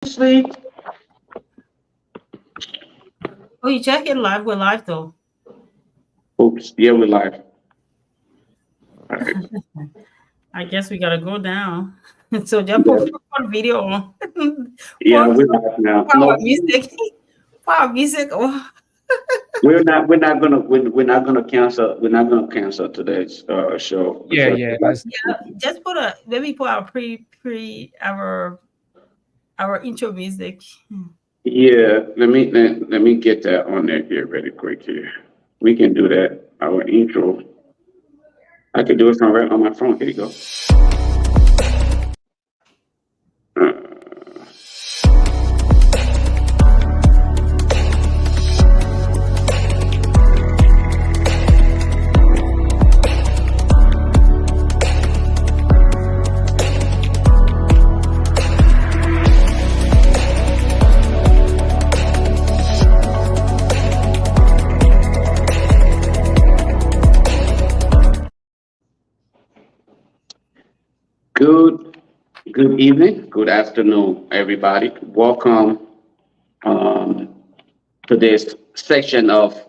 Honestly, Oh, you check it live. We're live though. oops, yeah, we're live. All right. I guess we gotta go down. So just Yeah, put video on. yeah, Put we're live now. power No, music. Power music. Oh, we're not gonna cancel. We're not gonna cancel today's show Yeah, because yeah. Let's just put a maybe put our pre our intro music. yeah. Let me get that on there here really quick here. We can do that. Our intro. I can do it from right on my phone. Here you go. Uh, good good evening, good afternoon, everybody. Welcome um, to this section of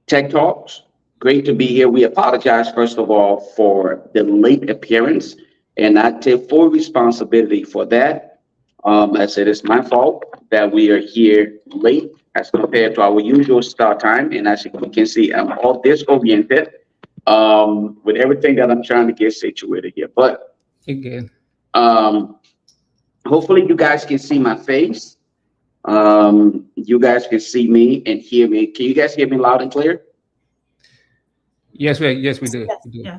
Tech Talks. Great to be here. We apologize, first of all, for the late appearance, and I take full responsibility for that. As it is my fault that we are here late as compared to our usual start time. And as you can see, I'm all disoriented with everything that I'm trying to get situated here. But again. um, hopefully, you guys can see my face. You guys can see me and hear me. Can you guys hear me loud and clear? Yes, we do. Yes, We do. yeah.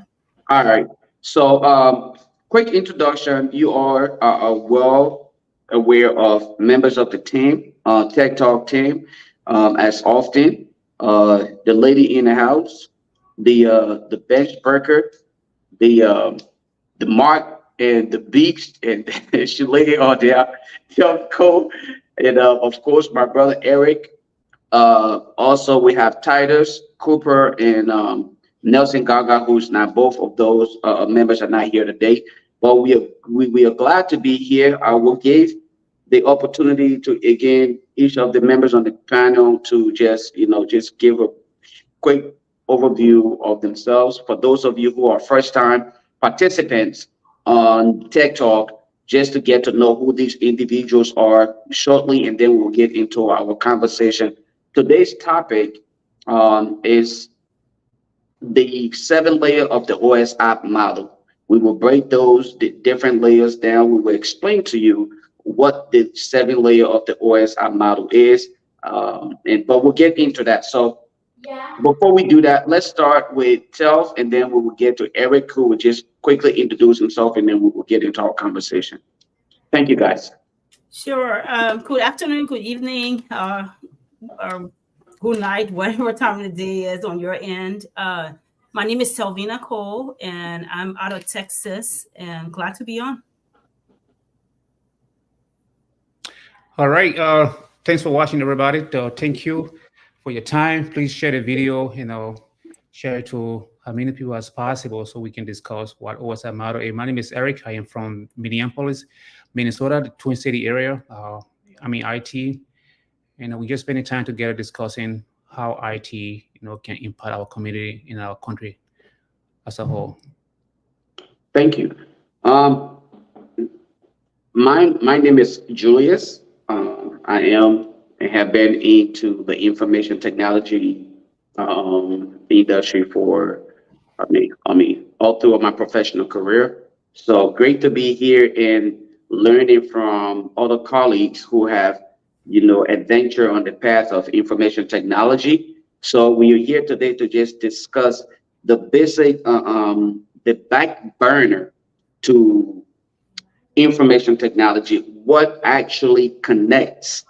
All right. So, quick introduction. You are well aware of members of the team, Tech Talk team, as often. The lady in the house, the bench breaker, the the Mark and the Beast, and Shaleigh are there, Cole, and of course my brother Eric. Also, we have Titus Cooper and Nelson Gaga, who's not both of those members are not here today. But we are glad to be here. I will give the opportunity to again each of the members on the panel to just give a quick overview of themselves. For those of you who are first time participants on Tech Talk, just to get to know who these individuals are shortly, and then we'll get into our conversation. Today's topic is the seven layer of the OS app model. We will break those the different layers down. We will explain to you what the seven layer of the OS app model is, and but we'll get into that. So before we do that, let's start with self, and then we will get to Eric, who will just quickly introduce himself, and then we will get into our conversation. Thank you, guys. Sure. Good afternoon, good evening, good night, whatever time of the day is on your end. My name is Selvina Cole, and I'm out of Texas, and glad to be on. All right. Thanks for watching, everybody. Thank you for your time. Please share the video. Share it to as many people as possible so we can discuss what OSI matter. My name is Eric. I am from Minneapolis, Minnesota, the Twin City area. I'm in IT, and we just spending time together discussing how IT, can impact our community in our country as a whole. Thank you. Um, my name is Julius. I am and have been into the information technology industry for all throughout my professional career. So great to be here and learning from other colleagues who have adventure on the path of information technology. So we are here today to just discuss the basic, the back burner to information technology, what actually connects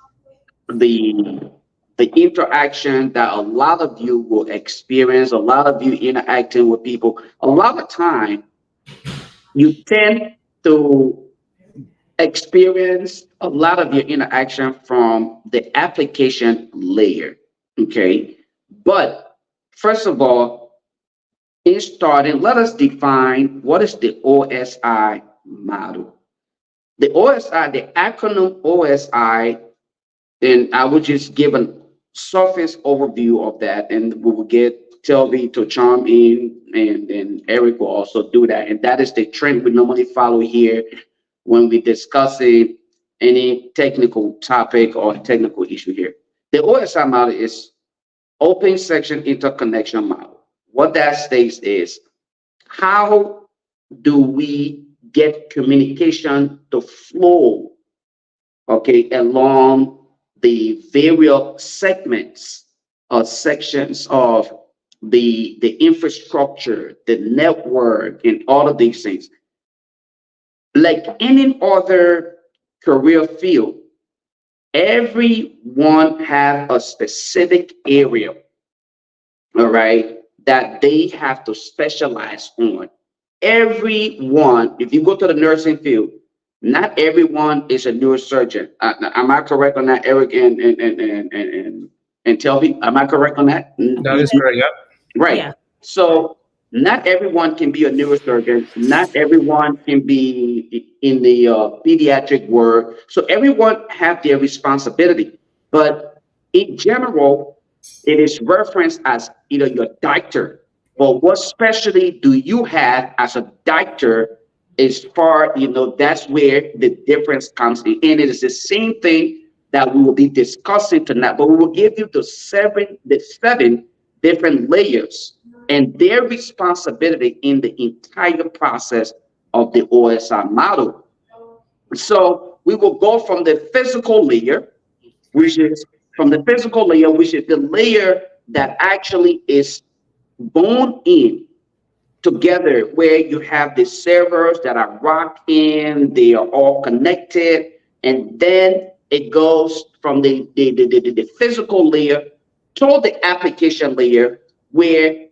the the interaction that a lot of you will experience, a lot of you interacting with people. A lot of time you tend to experience a lot of your interaction from the application layer. Okay. But first of all, in starting, let us define what is the OSI model. The OSI, the acronym OSI, and I will just give a surface overview of that, and we will get Telby to chime in, and Eric will also do that. And that is the trend we normally follow here when we're discussing any technical topic or technical issue here. The OSI model is Open Section Interconnection Model. What that states is, how do we get communication to flow, okay, along the various segments or sections of the infrastructure, the network, and all of these things. Like any other career field, everyone have a specific area, all right, that they have to specialize on. Everyone, if you go to the nursing field, not everyone is a neurosurgeon. Am I correct on that, Eric and Telby? Am I correct on that? That is correct. Yeah. Right. Yeah. So not everyone can be a neurosurgeon. Not everyone can be in the pediatric world. So everyone have their responsibility. But in general, it is referenced as either your doctor. But what specialty do you have as a doctor? As far, that's where the difference comes in. And it is the same thing that we will be discussing tonight. But we will give you the seven different layers and their responsibility in the entire process of the OSI model. So we will go from the physical layer, which is the layer that actually is bone in together, where you have the servers that are rocking, they are all connected, and then it goes from the physical layer to the application layer, where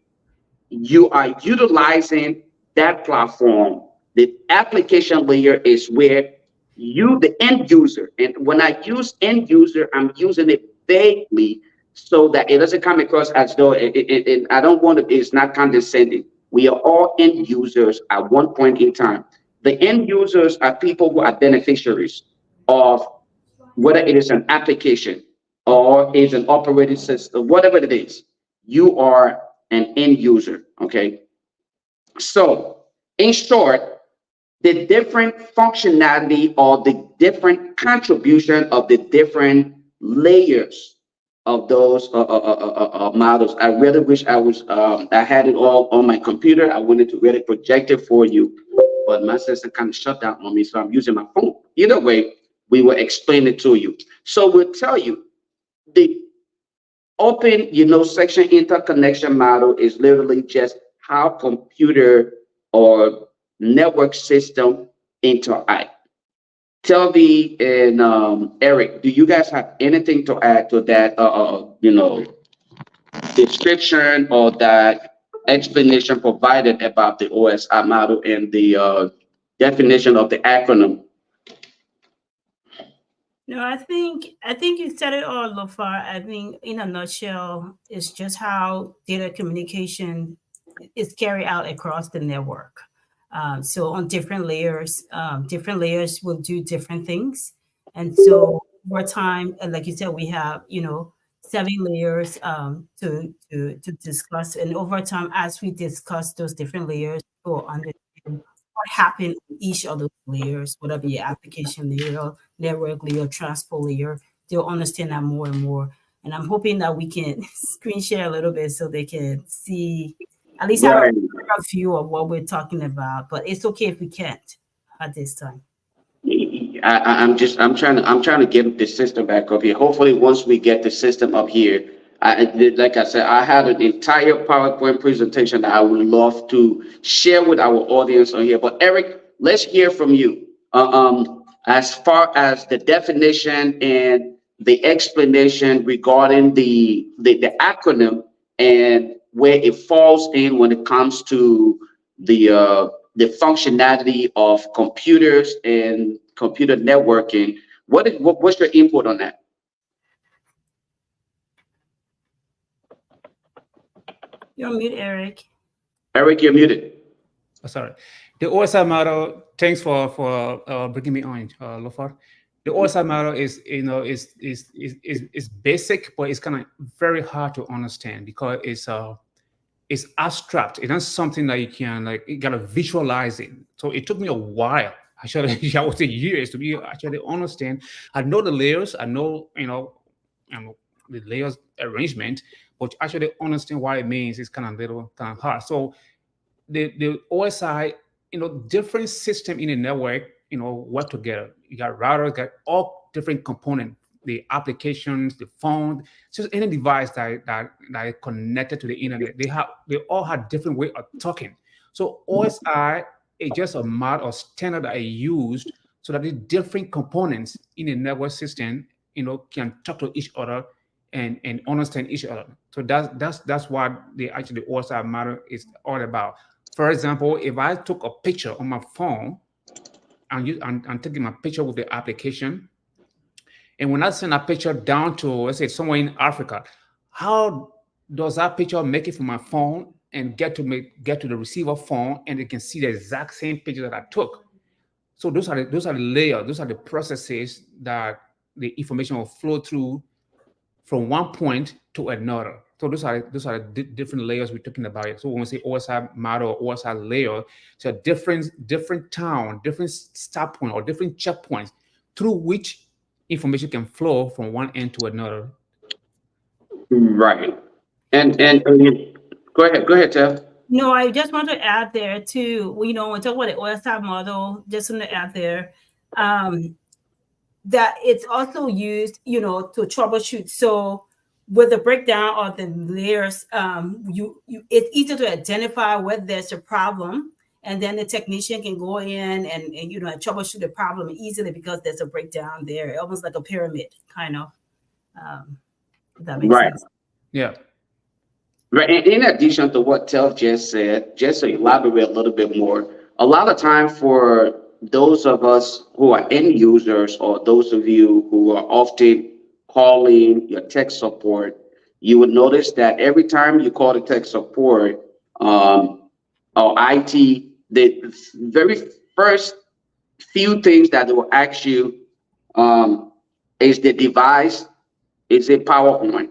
you are utilizing that platform. The application layer is where you, the end user, and when I use end user, I'm using it vaguely so that it doesn't come across as though I don't want it, it's not condescending. We are all end users at one point in time. The end users are people who are beneficiaries of whether it is an application or is an operating system, whatever it is. You are an end user, okay? So, in short, the different functionality or the different contribution of the different layers of those models. I really wish I had it all on my computer. I wanted to really project it for you, but my system kind of shut down on me, so I'm using my phone. Either way, we will explain it to you. So we'll tell you the open, section interconnection model is literally just how computer or network system interact. Telby and Eric, do you guys have anything to add to that, description or that explanation provided about the OSI model and the definition of the acronym? No, I think you said it all, Lofar. I think in a nutshell, it's just how data communication is carried out across the network. So on different layers will do different things. And so over time, and like you said, we have, 7 layers to discuss. And over time, as we discuss those different layers, we'll understand what happened in each of those layers, whatever your application layer, network layer, transport layer, they'll understand that more and more. And I'm hoping that we can screen share a little bit so they can see, at least have Right. a view of what we're talking about. But it's okay if we can't at this time. I'm trying to get the system back up here. Hopefully, once we get the system up here, like I said, I had an entire PowerPoint presentation that I would love to share with our audience on here. But Eric, let's hear from you. As far as the definition and the explanation regarding the acronym and where it falls in when it comes to the functionality of computers and computer networking. What's your input on that? You're on mute, Eric. Eric, you're muted. sorry. The OSI model. Thanks for bringing me on, Lofar. The OSI model is, is basic, but it's kind of very hard to understand because it's abstract. It's not something that you can, like, you gotta visualize it. So it took me a while. Actually, I would say years to be actually understand. I know the layers. I know, the layers arrangement, but to actually understand what it means is kind of hard. So the OSI, different system in the network, work together. You got routers, got all different components, the applications, the phone, just any device that is connected to the internet. They all have different way of talking. So OSI is just a mod or standard that I used so that the different components in the network system, can talk to each other and understand each other. So that's what the OSI model is all about. For example, if I took a picture on my phone, I'm taking my picture with the application, and when I send a picture down to, let's say, somewhere in Africa, how does that picture make it from my phone and get to the receiver phone, and they can see the exact same picture that I took? So those are the layers, those are the processes that the information will flow through from one point to another. So those are different layers we're talking about. So when we say OSI model or OSI layer, so different town, different stop point or different checkpoints through which information can flow from one end to another. Right. And go ahead, Jeff. No, I just want to add there too. When we talk about the OSI model, just want to add there that it's also used, to troubleshoot. So with the breakdown of the layers, it's easy to identify whether there's a problem, and then the technician can go in and troubleshoot the problem easily because there's a breakdown there, almost like a pyramid kind of. If that makes Right. sense. Yeah. Right. And in addition to what Tel just said, just to elaborate a little bit more, a lot of time for those of us who are end users, or those of you who are often calling your tech support, you would notice that every time you call the tech support, or IT, the very first few things that they will ask you, is the device, is it power on,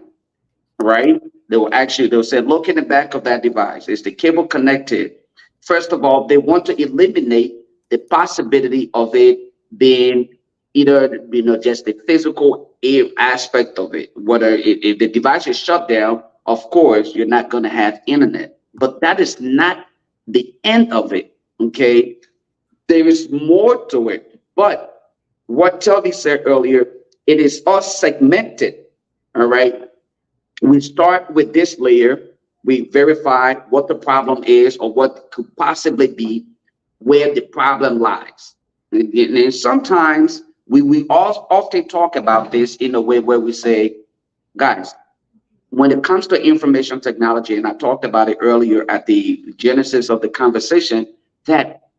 right? They'll say, look in the back of that device. Is the cable connected? First of all, they want to eliminate the possibility of it being either, just the physical aspect of it. Whether if the device is shut down, of course, you're not going to have internet. But that is not the end of it, okay? There is more to it. But what Toby said earlier, it is all segmented, all right? We start with this layer. We verify what the problem is or what could possibly be where the problem lies. And sometimes we all often talk about this in a way where we say, guys, when it comes to information technology, and I talked about it earlier at the genesis of the conversation, that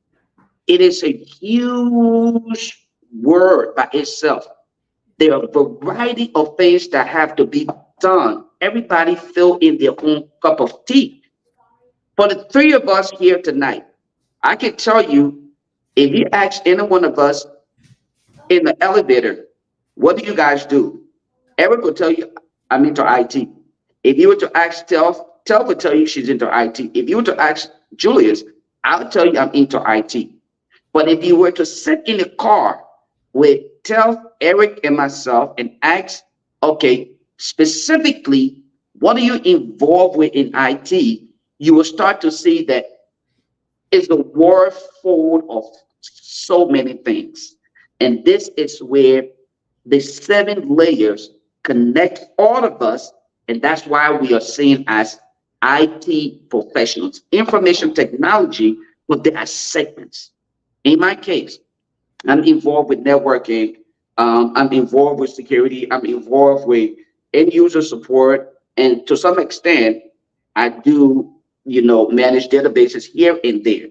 it is a huge word by itself. There are a variety of things that have to be done. Everybody fill in their own cup of tea. For the three of us here tonight, I can tell you, if you ask any one of us in the elevator, what do you guys do? Eric will tell you, I'm into IT. If you were to ask Tel will tell you she's into IT. If you were to ask Julius, I'll tell you I'm into IT. But if you were to sit in a car with Tel, Eric, and myself and ask, okay, specifically, what are you involved with in IT? You will start to see that it's a world full of so many things. And this is where the 7 layers connect all of us. And that's why we are seen as IT professionals, information technology, but there are segments. In my case, I'm involved with networking. I'm involved with security. I'm involved with end user support. And to some extent, I do, manage databases here and there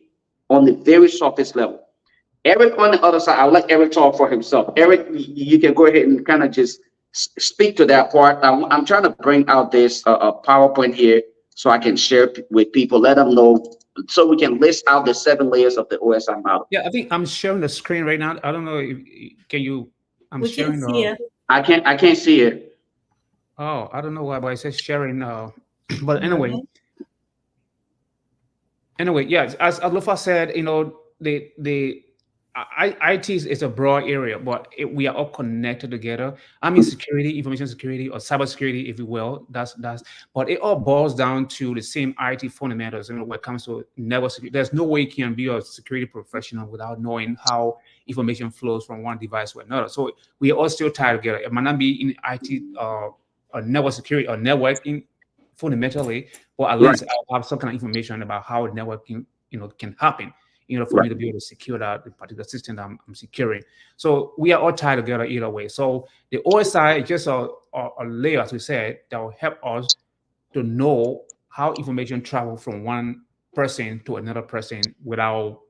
on the very surface level. Eric on the other side, I'll let Eric talk for himself. Eric, you can go ahead and kind of just speak to that part. I'm trying to bring out this PowerPoint here so I can share with people, let them know so we can list out the 7 layers of the OSI model. Yeah, I think I'm sharing the screen right now. I don't know if can you. I'm We can sharing. see it. I can't see it. Oh, I don't know why, but it says sharing. But anyway, Really? yes, as Alofa said, the IT is a broad area, but we are all connected together. I mean, security, information security, or cybersecurity, if you will. That's. But it all boils down to the same IT fundamentals. When it comes to network security, there's no way you can be a security professional without knowing how information flows from one device to another. So we are all still tied together. It might not be in IT or network security or networking fundamentally, or at Right, least I'll have some kind of information about how networking, can happen, for right. me to be able to secure that particular system that I'm securing. So we are all tied together either way. So the OSI is just a layer, as we said, that will help us to know how information travel from one person to another person without,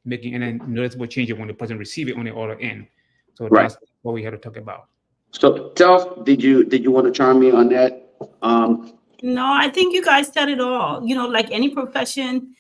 making any noticeable changes when the person receives it on the other end. So Right. that's what we had to talk about. So, Telf, did you want to chime in on that? No, I think you guys said it all. Like any profession,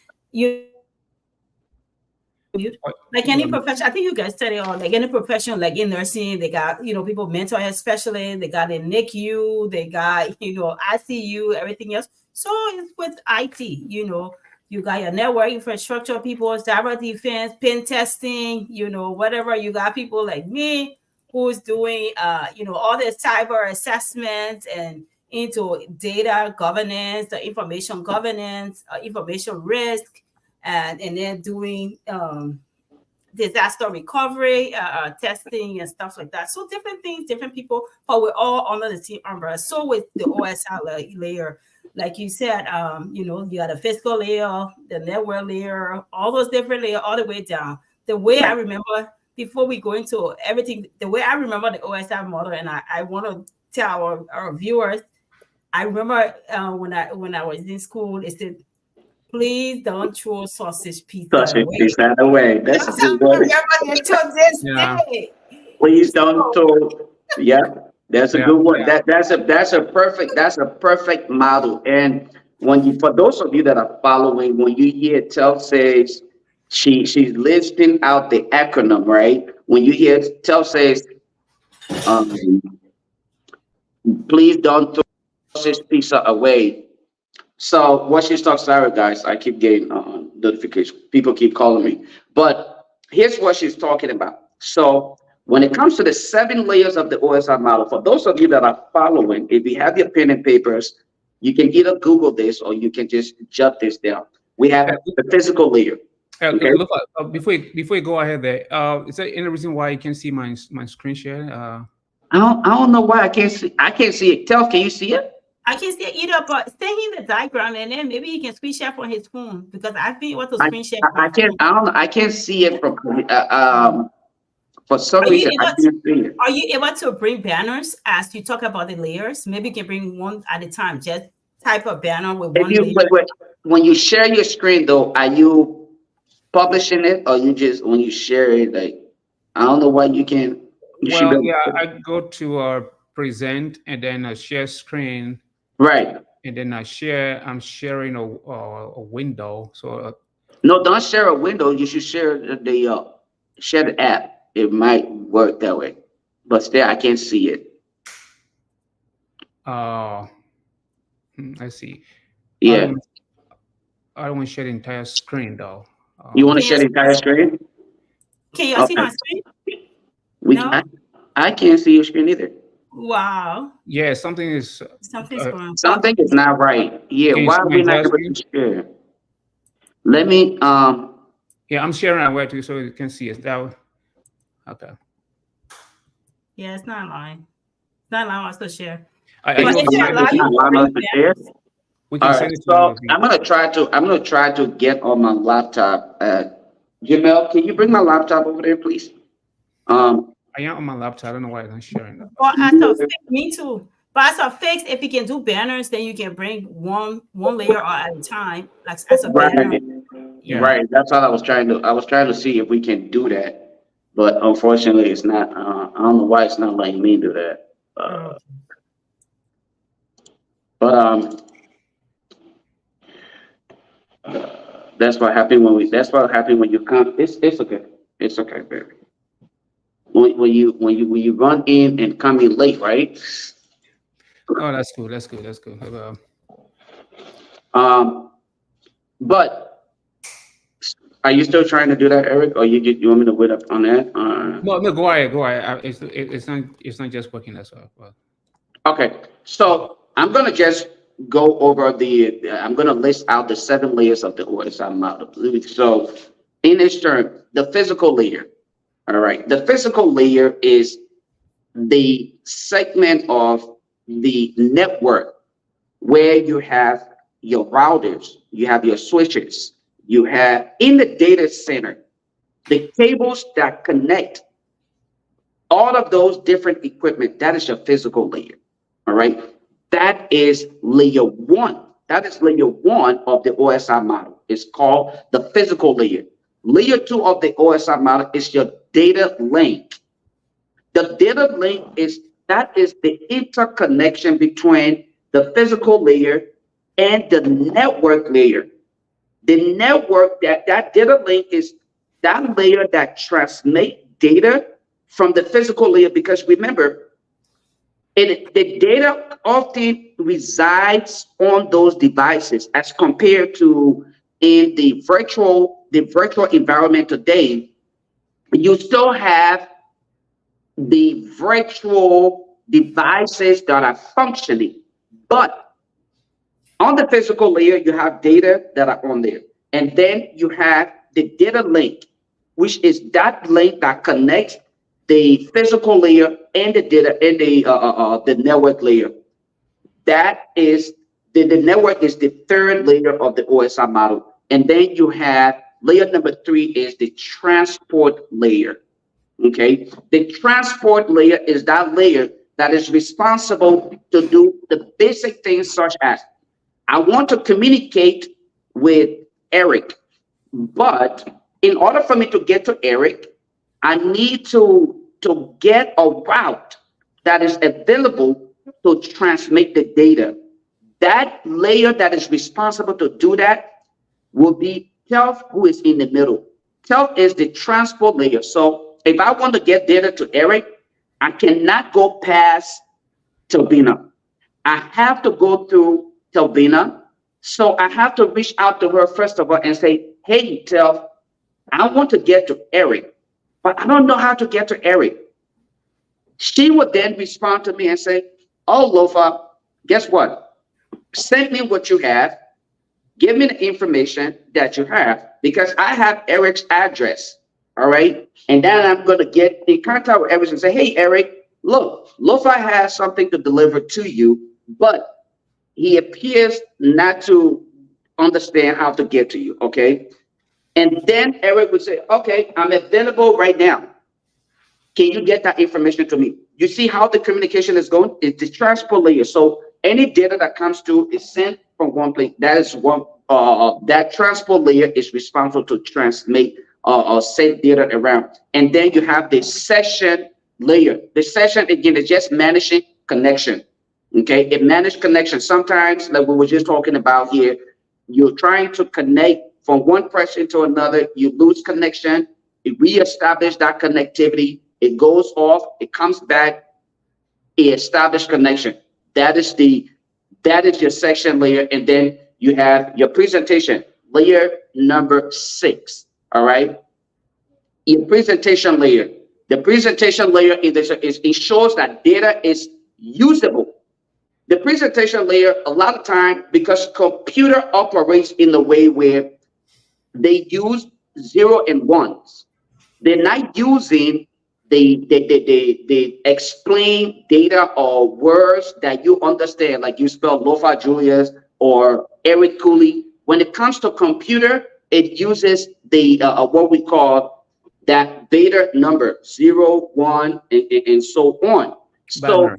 like any profession, I think you guys said it all. Like any profession, like in nursing, they got, people, mental health specialists, they got in NICU, they got, ICU, everything else. So it's with IT, you got your network infrastructure people, cyber defense, pen testing, whatever. You got people like me who's doing, all the cyber assessments and into data governance, the information governance, information risk, and then doing disaster recovery, testing and stuff like that. So different things, different people, but we're all under the same umbrella. So with the OSI layer, like you said, you got a physical layer, the network layer, all those different layers, all the way down. The way I remember, before we go into everything, the way I remember the OSI model, and I want to tell our viewers, I remember when I was in school, it said, please don't throw sausage pizza Sausage away. piece that away. That's a That's how good I one. remember it to this Yeah. day. Please don't throw. Yeah, that's a Yeah. good one. That's a perfect model. And for those of you that are following, when you hear Telf says she's listing out the acronym, right? When you hear Telf says, um, please don't throw this pizza away. So what she's talking, sorry guys, I keep getting notifications. People keep calling me. But here's what she's talking about. So when it comes to the 7 layers of the OSI model, for those of you that are following, if you have your pen and papers, you can either Google this or you can just jot this down. We have the physical layer. Okay. Look, before you go ahead there, is there any reason why you can see my screen share? I don't know why I can't see it. Tell, can you see it? I can see it either, but send him the diagram and then maybe he can screen share from his phone, because I've been able to screen share. I can't. I don't. I can't see it from. For some reason, I can't see it. Are you able to bring banners as you talk about the layers? Maybe you can bring one at a time. Just type a banner with one layer. Wait, when you share your screen though, are you publishing it or you just when you share it? Like, I don't know why you can't. Well, yeah, I go to present and then share screen. Right. And then I'm sharing a window. So no, don't share a window. You should share share the app. It might work that way, but still, I can't see it. I see. Yeah. I don't want to share the entire screen though. You want to share the entire screen? Can you see my screen? No? I can't see your screen either. Wow. Yeah, something is something is not right. Yeah, why are we not able to share? Let me yeah, I'm sharing our way too so you can see it. That okay. Yeah, it's not lying. It's not allowing us to share. We can send it to so I'm gonna try to get on my laptop. Jamel, can you bring my laptop over there, please? I am on my laptop. I don't know why I'm not sharing that. Well, as a fix, me too. But as a fix, if you can do banners, then you can bring one layer at a time, like as a banner. Yeah. Right. That's all I was trying to. I was trying to see if we can do that, but unfortunately, it's not. I don't know why it's not letting me do that. But That's what happened when we. That's what happened when you come. It's okay. It's okay, baby. When you run in and come in late, right? Oh, that's cool. That's good. That's good. Um, but are you still trying to do that, Eric, or you want me to wait up on that? No, no, go ahead, go ahead. It's not just working as well. Well, Okay, so I'm gonna just go over I'm gonna list out the 7 layers of the OSI model. So in this term, the physical layer, all right, the physical layer is the segment of the network where you have your routers, you have your switches, you have in the data center, the cables that connect all of those different equipment. That is your physical layer. All right. That is layer one. That is layer one of the OSI model. It's called the physical layer. Layer two of the OSI model is your data link. The data link is the interconnection between the physical layer and the network layer. The network that data link is that layer that transmit data from the physical layer, because remember, the data often resides on those devices as compared to in the virtual environment today. You still have the virtual devices that are functioning, but on the physical layer, you have data that are on there. And then you have the data link, which is that link that connects the physical layer and the data and the network layer. That is the network is the third layer of the OSI model. And then you have layer number 3 is the transport layer. Okay, the transport layer is that layer that is responsible to do the basic things such as I want to communicate with Eric, but in order for me to get to Eric, I need to get a route that is available to transmit the data. That layer that is responsible to do that will be TELF, who is in the middle. TELF is the transport layer. So if I want to get data to Eric, I cannot go past Turbina. I have to go through Turbina. So I have to reach out to her first of all and say, hey, Telf, I want to get to Eric, but I don't know how to get to Eric. She would then respond to me and say, oh, Lofa, guess what? Send me what you have. Give me the information that you have because I have Eric's address. All right. And then I'm going to get in contact with Eric and say, hey, Eric, look, Lofa has something to deliver to you, but he appears not to understand how to get to you. Okay. And then Eric would say, okay, I'm available right now. Can you get that information to me? You see how the communication is going? It's the transport layer. So any data that comes through is sent from one place. That is one, that transport layer is responsible to transmit or send data around. And then you have the session layer. The session, again, is just managing connection. Okay, it managed connection. Sometimes, like we were just talking about here, you're trying to connect from one person to another, you lose connection, it reestablish that connectivity, it goes off, it comes back, it established connection. That is your section layer, and then you have your presentation, layer number 6. All right. Your presentation layer. The presentation layer ensures that data is usable. The presentation layer, a lot of time, because computer operates in a way where they use 0 and 1s. They're not using the explain data or words that you understand, like you spell Lofa Julius or Eric Cooley. When it comes to computer, it uses the what we call that beta number 0, 1, and so on. So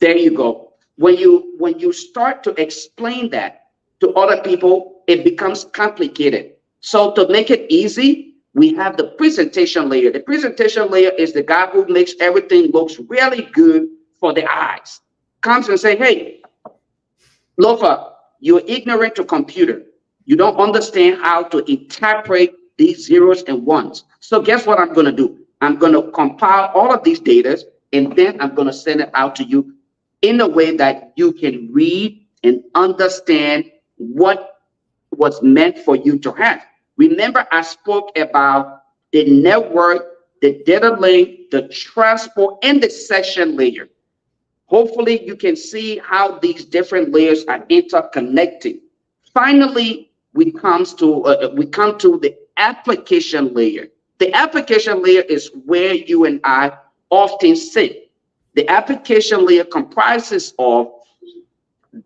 there you go. When you start to explain that to other people, it becomes complicated. So to make it easy, we have the presentation layer. The presentation layer is the guy who makes everything looks really good for the eyes. Comes and say, hey, Lofa, you're ignorant to computer. You don't understand how to interpret these zeros and ones. So guess what I'm going to do? I'm going to compile all of these data, and then I'm going to send it out to you in a way that you can read and understand what was meant for you to have. Remember, I spoke about the network, the data link, the transport, and the session layer. Hopefully, you can see how these different layers are interconnected. Finally, we come to the application layer. The application layer is where you and I often sit. The application layer comprises of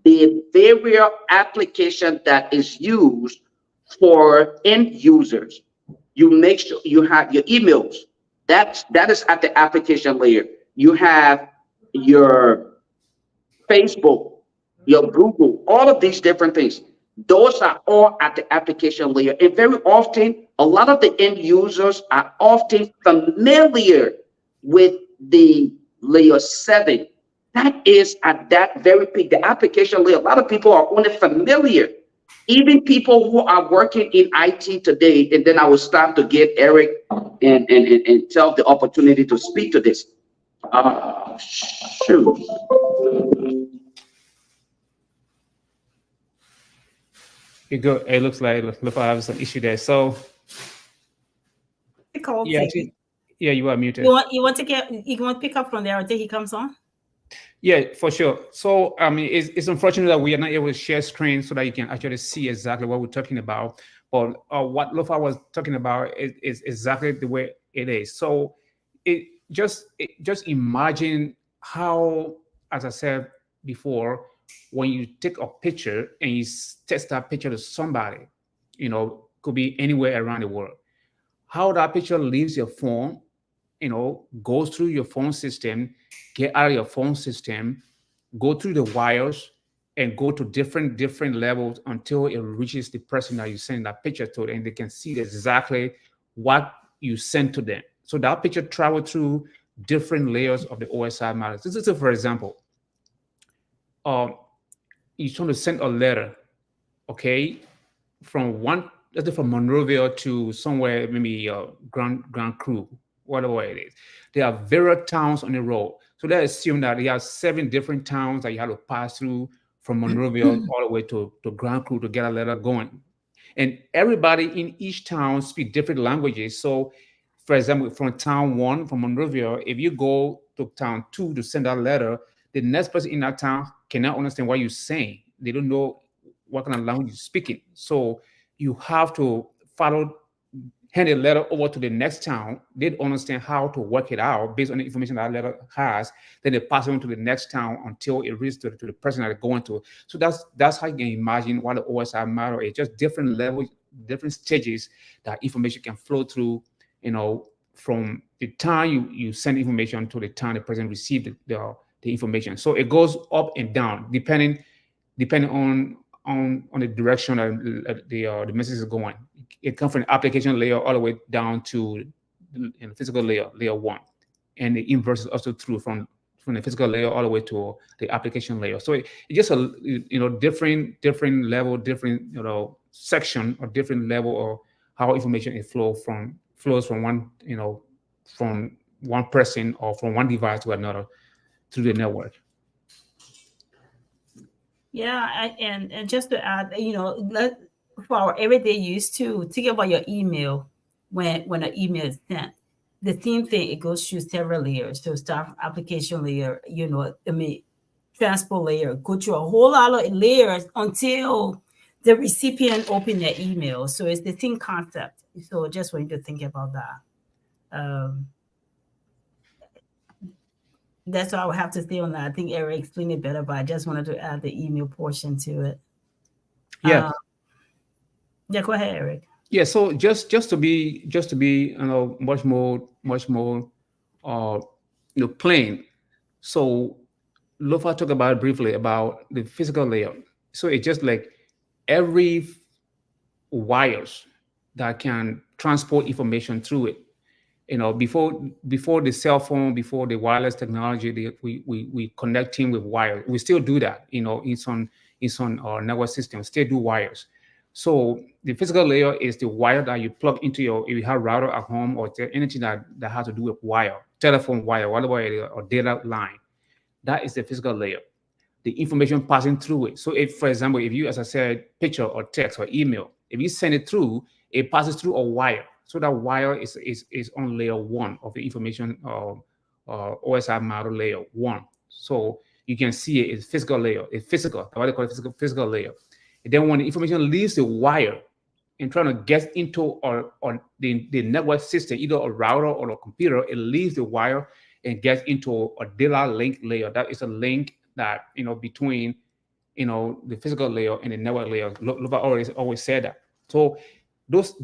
the various application that is used for end users. You make sure you have your emails. That is at the application layer. You have your Facebook, your Google, all of these different things. Those are all at the application layer. And very often, a lot of the end users are often familiar with the layer 7. That is at that very peak, the application layer. A lot of people are only familiar. Even people who are working in IT today, and then I will start to give Eric and tell the opportunity to speak to this. Shoot. You go. It looks like I have some issue there. So yeah, yeah, you are muted. You want to pick up from there until he comes on? Yeah, for sure. So I mean, it's unfortunate that we are not able to share screen so that you can actually see exactly what we're talking about. But what Lofa was talking about is exactly the way it is. So just imagine how, as I said before, when you take a picture and you test that picture to somebody, could be anywhere around the world, how that picture leaves your phone, goes through your phone system, get out of your phone system, go through the wires, and go to different levels until it reaches the person that you send that picture to, and they can see exactly what you sent to them. So that picture traveled through different layers of the OSI matrix. This is, for example, you're trying to send a letter, okay, from let's say from Monrovia to somewhere, maybe Grand Cru, whatever it is. There are various towns on the road. So they assume that you have 7 different towns that you have to pass through from Monrovia all the way to Grand Cru to get a letter going. And everybody in each town speak different languages. So, for example, from town 1, from Monrovia, if you go to town 2 to send that letter, the next person in that town cannot understand what you're saying. They don't know what kind of language you're speaking. So you have to hand a letter over to the next town. They understand how to work it out based on the information that letter has. Then they pass it on to the next town until it reaches to the person that they're going to. So that's how you can imagine what the OSI matter is. Just different levels, different stages that information can flow through, from the time you send information to the time the person received the information. So it goes up and down depending on the direction that the message is going. It comes from the application layer all the way down to the physical layer 1, and the inverse is also true from the physical layer all the way to the application layer. So it's just a different level, different section or different level of how information is flows from one from one person or from one device to another through the network. Yeah, and just to add, for our everyday use too, think about your email when an email is sent. The same thing, it goes through several layers. So start application layer, transport layer, go through a whole lot of layers until the recipient open their email. So it's the same concept. So just want you to think about that. That's all I would have to say on that. I think Eric explained it better, but I just wanted to add the email portion to it. Yeah. Yeah, go ahead, Eric. Yeah, so just to be much more plain. So Lofa talked about briefly about the physical layer. So it's just like every wires that can transport information through it. Before the cell phone, before the wireless technology, we connecting with wires. We still do that. It's on our network system. Still do wires. So the physical layer is the wire that you plug into your, if you have router at home or anything that has to do with wire, telephone wire, whatever it is, or data line. That is the physical layer, the information passing through it. So if, for example, if you, as I said, picture or text or email, if you send it through, it passes through a wire. So that wire is on layer one of the information OSI model layer one. So you can see it is physical layer, it's physical, what they call it, physical layer. And then when the information leaves the wire and trying to get into or the network system, either a router or a computer, it leaves the wire and gets into a data link layer. That is a link that between the physical layer and the network layer. Luba always said that. So those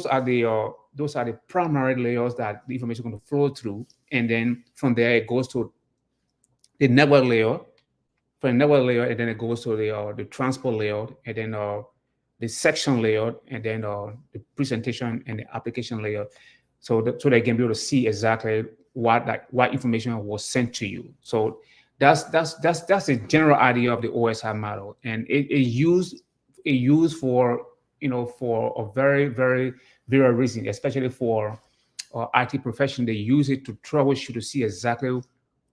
are the primary layers that the information is going to flow through, and then from there it goes to the network layer. From the network layer, and then it goes to the transport layer, and then the section layer, and then the presentation and the application layer, so they can be able to see exactly what information was sent to you. So that's the general idea of the OSI model, and it used for for a very very very reason, especially for IT profession. They use it to troubleshoot to see exactly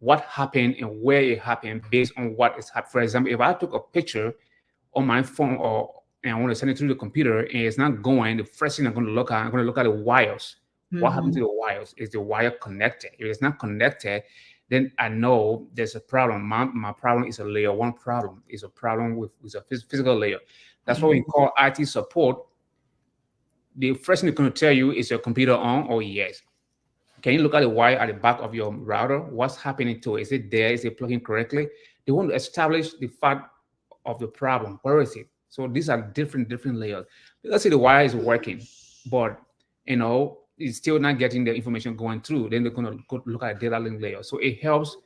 what happened and where it happened based on what is happening. For example, if I took a picture on my phone and I want to send it through the computer and it's not going, the first thing I'm going to look at the wires. What happened to the wires? Is the wire connected? If it's not connected, then I know there's a problem. My problem is a layer one problem. It's a problem with a physical layer. That's what we call IT support. The first thing they're going to tell you is your computer on or yes. Can you look at the wire at the back of your router? What's happening to it? Is it there? Is it plugging correctly? They want to establish the fact of the problem. Where is it? So these are different layers. Let's say the wire is working, but it's still not getting the information going through. Then they're going to go look at the data link layer. So it helps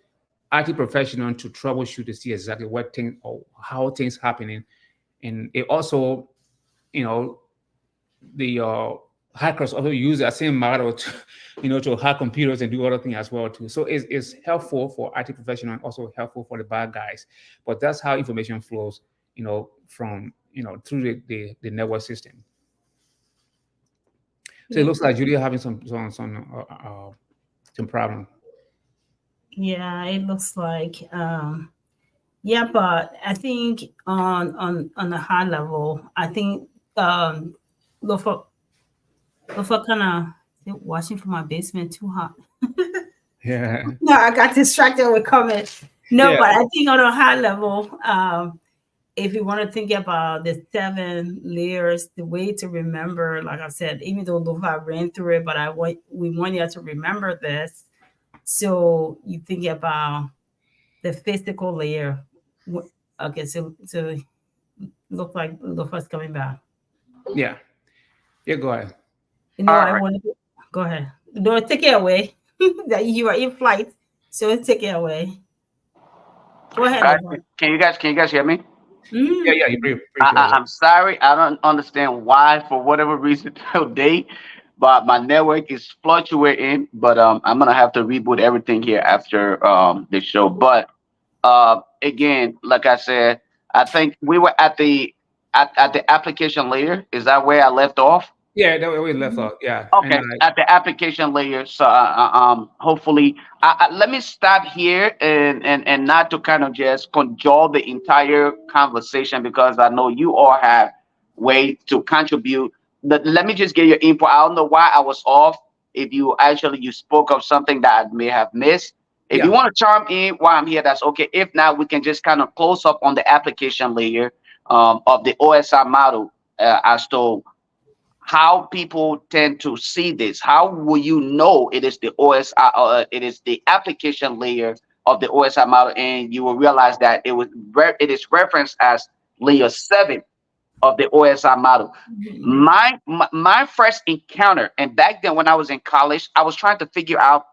IT professionals to troubleshoot to see exactly what things or how things happening. And it also, the hackers also use that same model to, to hack computers and do other things as well too. So it's helpful for IT professionals and also helpful for the bad guys. But that's how information flows, from through the network system. So it looks like Julia having some problem. Yeah, it looks like yeah, but I think on a high level, I think Lofa kind of watching from my basement too hot. Yeah. No, I got distracted with comments. No, Yeah. but I think on a high level, if you want to think about the 7 layers, the way to remember, like I said, even though Lofa ran through it, but we want you to remember this. So you think about the physical layer. Okay, so look like Lofa's coming back. Yeah. Yeah, go ahead. I want to go ahead. No, take it away. That you are in flight, so take it away. Go ahead. Guys, can you guys hear me? Yeah, you're pretty I'm sorry, I don't understand why, for whatever reason today, but my network is fluctuating. But I'm gonna have to reboot everything here after the show. But again, like I said, I think we were at the application layer. Is that where I left off? Yeah, that way we left off. Yeah. Okay, at the application layer. So hopefully, let me stop here and not to kind of just control the entire conversation, because I know you all have way to contribute. Let me just get your input. I don't know why I was off. If you spoke of something that I may have missed. If you want to chime in while I'm here, that's okay. If not, we can just kind of close up on the application layer of the OSI model as to how people tend to see this. How will you know it is the OSI? It is the application layer of the OSI model, and you will realize that it is referenced as layer 7 of the OSI model. My first encounter, and back then when I was in college, I was trying to figure out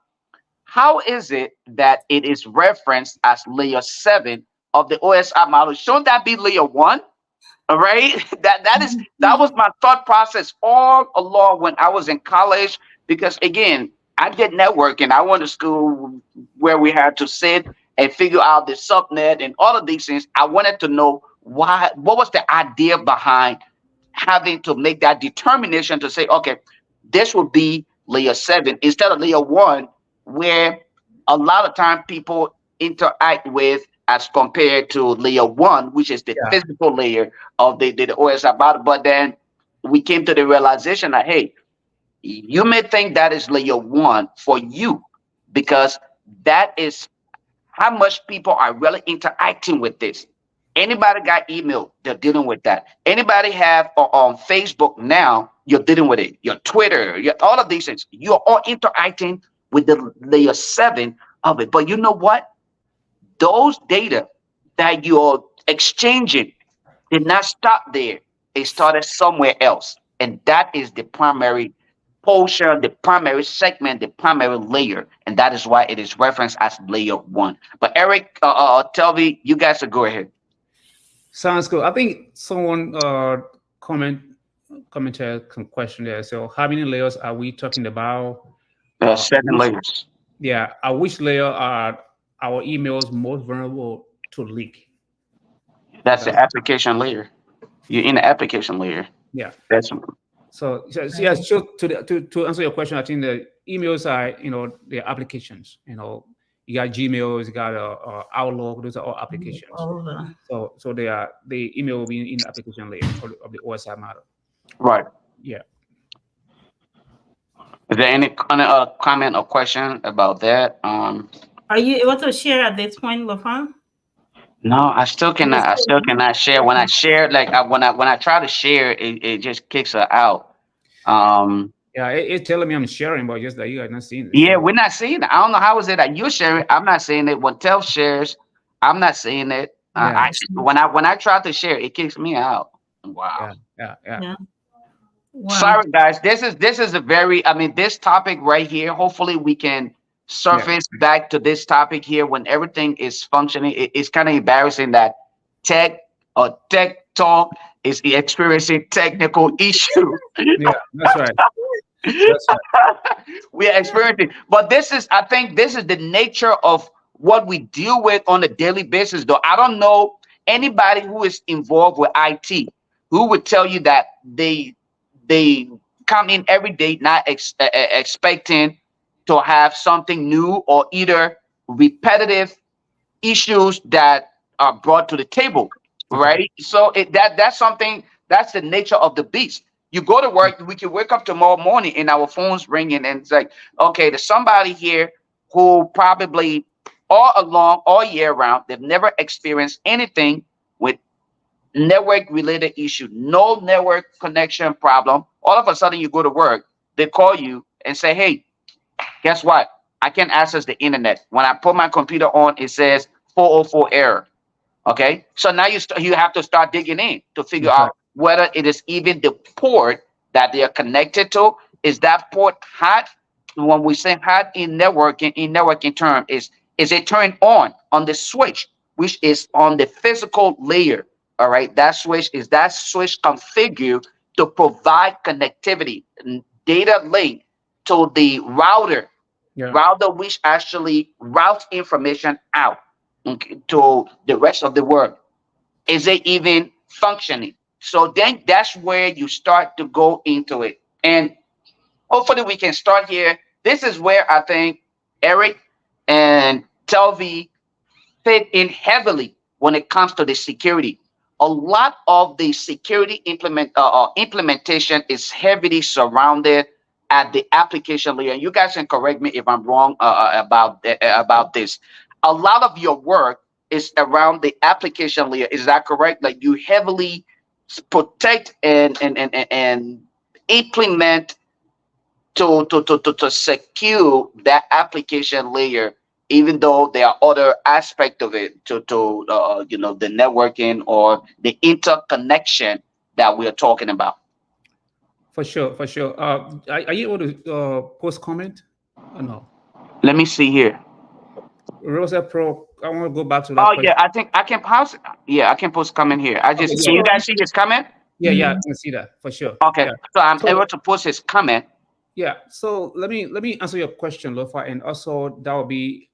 how is it that it is referenced as layer 7 of the OSI model. Shouldn't that be layer 1? All right, that was my thought process all along when I was in college. Because again, I did networking. I went to school where we had to sit and figure out the subnet and all of these things. I wanted to know what was the idea behind having to make that determination to say, okay, this will be layer 7 instead of layer 1, where a lot of time people interact with as compared to layer 1, which is the Yeah. physical layer of the OS about. But then we came to the realization that, hey, you may think that is layer 1 for you, because that is how much people are really interacting with this. Anybody got email, they're dealing with that. Anybody have on Facebook now, you're dealing with it. Your Twitter, all of these things, you're all interacting with the layer 7 of it. But you know what? Those data that you're exchanging did not stop there. It started somewhere else. And that is the primary portion, the primary segment, the primary layer. And that is why it is referenced as layer 1. But Eric, Telvi, you guys will go ahead. Sounds good. I think someone commented some question there. So how many layers are we talking about? 7 layers. Yeah, at which layer are our emails most vulnerable to leak? That's the application layer. You're in the application layer. Yeah. That's So yeah, so to answer your question, I think the emails are, the applications. You got Gmail, you got Outlook. Those are all applications. So the email will be in the application layer of the OSI model. right. Yeah. Is there any comment or question about that? Are you able to share at this point, LaFon? No, I still cannot. I still cannot share. When I share, like when I try to share, it just kicks her out. Yeah, it's telling me I'm sharing, but just that you guys not seeing it. Yeah, So, we're not seeing it. I don't know how is it that you're sharing. I'm not seeing it. When Tel shares, I'm not seeing it. Yeah. When I try to share, it kicks me out. Wow. yeah. Wow. Sorry, guys. This is a very. I mean, this topic right here. Hopefully, we can surface back to this topic here when everything is functioning. It's kind of embarrassing that tech talk is experiencing technical issues. Yeah, that's right. That's right. We are experiencing, but I think this is the nature of what we deal with on a daily basis. Though I don't know anybody who is involved with IT who would tell you that they come in every day not expecting to have something new or either repetitive issues that are brought to the table, right? So that's something, that's the nature of the beast. You go to work, we can wake up tomorrow morning and our phones ringing, and it's like, okay, there's somebody here who probably all year round, they've never experienced anything with network related issue, no network connection problem. All of a sudden you go to work, they call you and say, hey, guess what? I can't access the internet. When I put my computer on, it says 404 error. Okay, so now you have to start digging in to figure out whether it is even the port that they are connected to. Is that port hot? When we say hot in networking term, is it turned on the switch, which is on the physical layer? All right, that switch configured to provide connectivity, data link to the router, which actually routes information out to the rest of the world. Is it even functioning? So then that's where you start to go into it. And hopefully we can start here. This is where I think Eric and Telvi fit in heavily when it comes to the security. A lot of the security implementation is heavily surrounded at the application layer. You guys can correct me if I'm wrong about this. A lot of your work is around the application layer. Is that correct? Like you heavily protect and implement to secure that application layer, even though there are other aspects of it to the networking or the interconnection that we are talking about. For sure. Are you able to post comment or no? Let me see here. Rosa Pro, I want to go back to that. Oh yeah, I think I can pause. Yeah, I can post comment here. Can you guys see his comment? Yeah, I can see that for sure. Okay, yeah. So I'm able to post his comment. Yeah, so let me answer your question, Lofa, and also that will be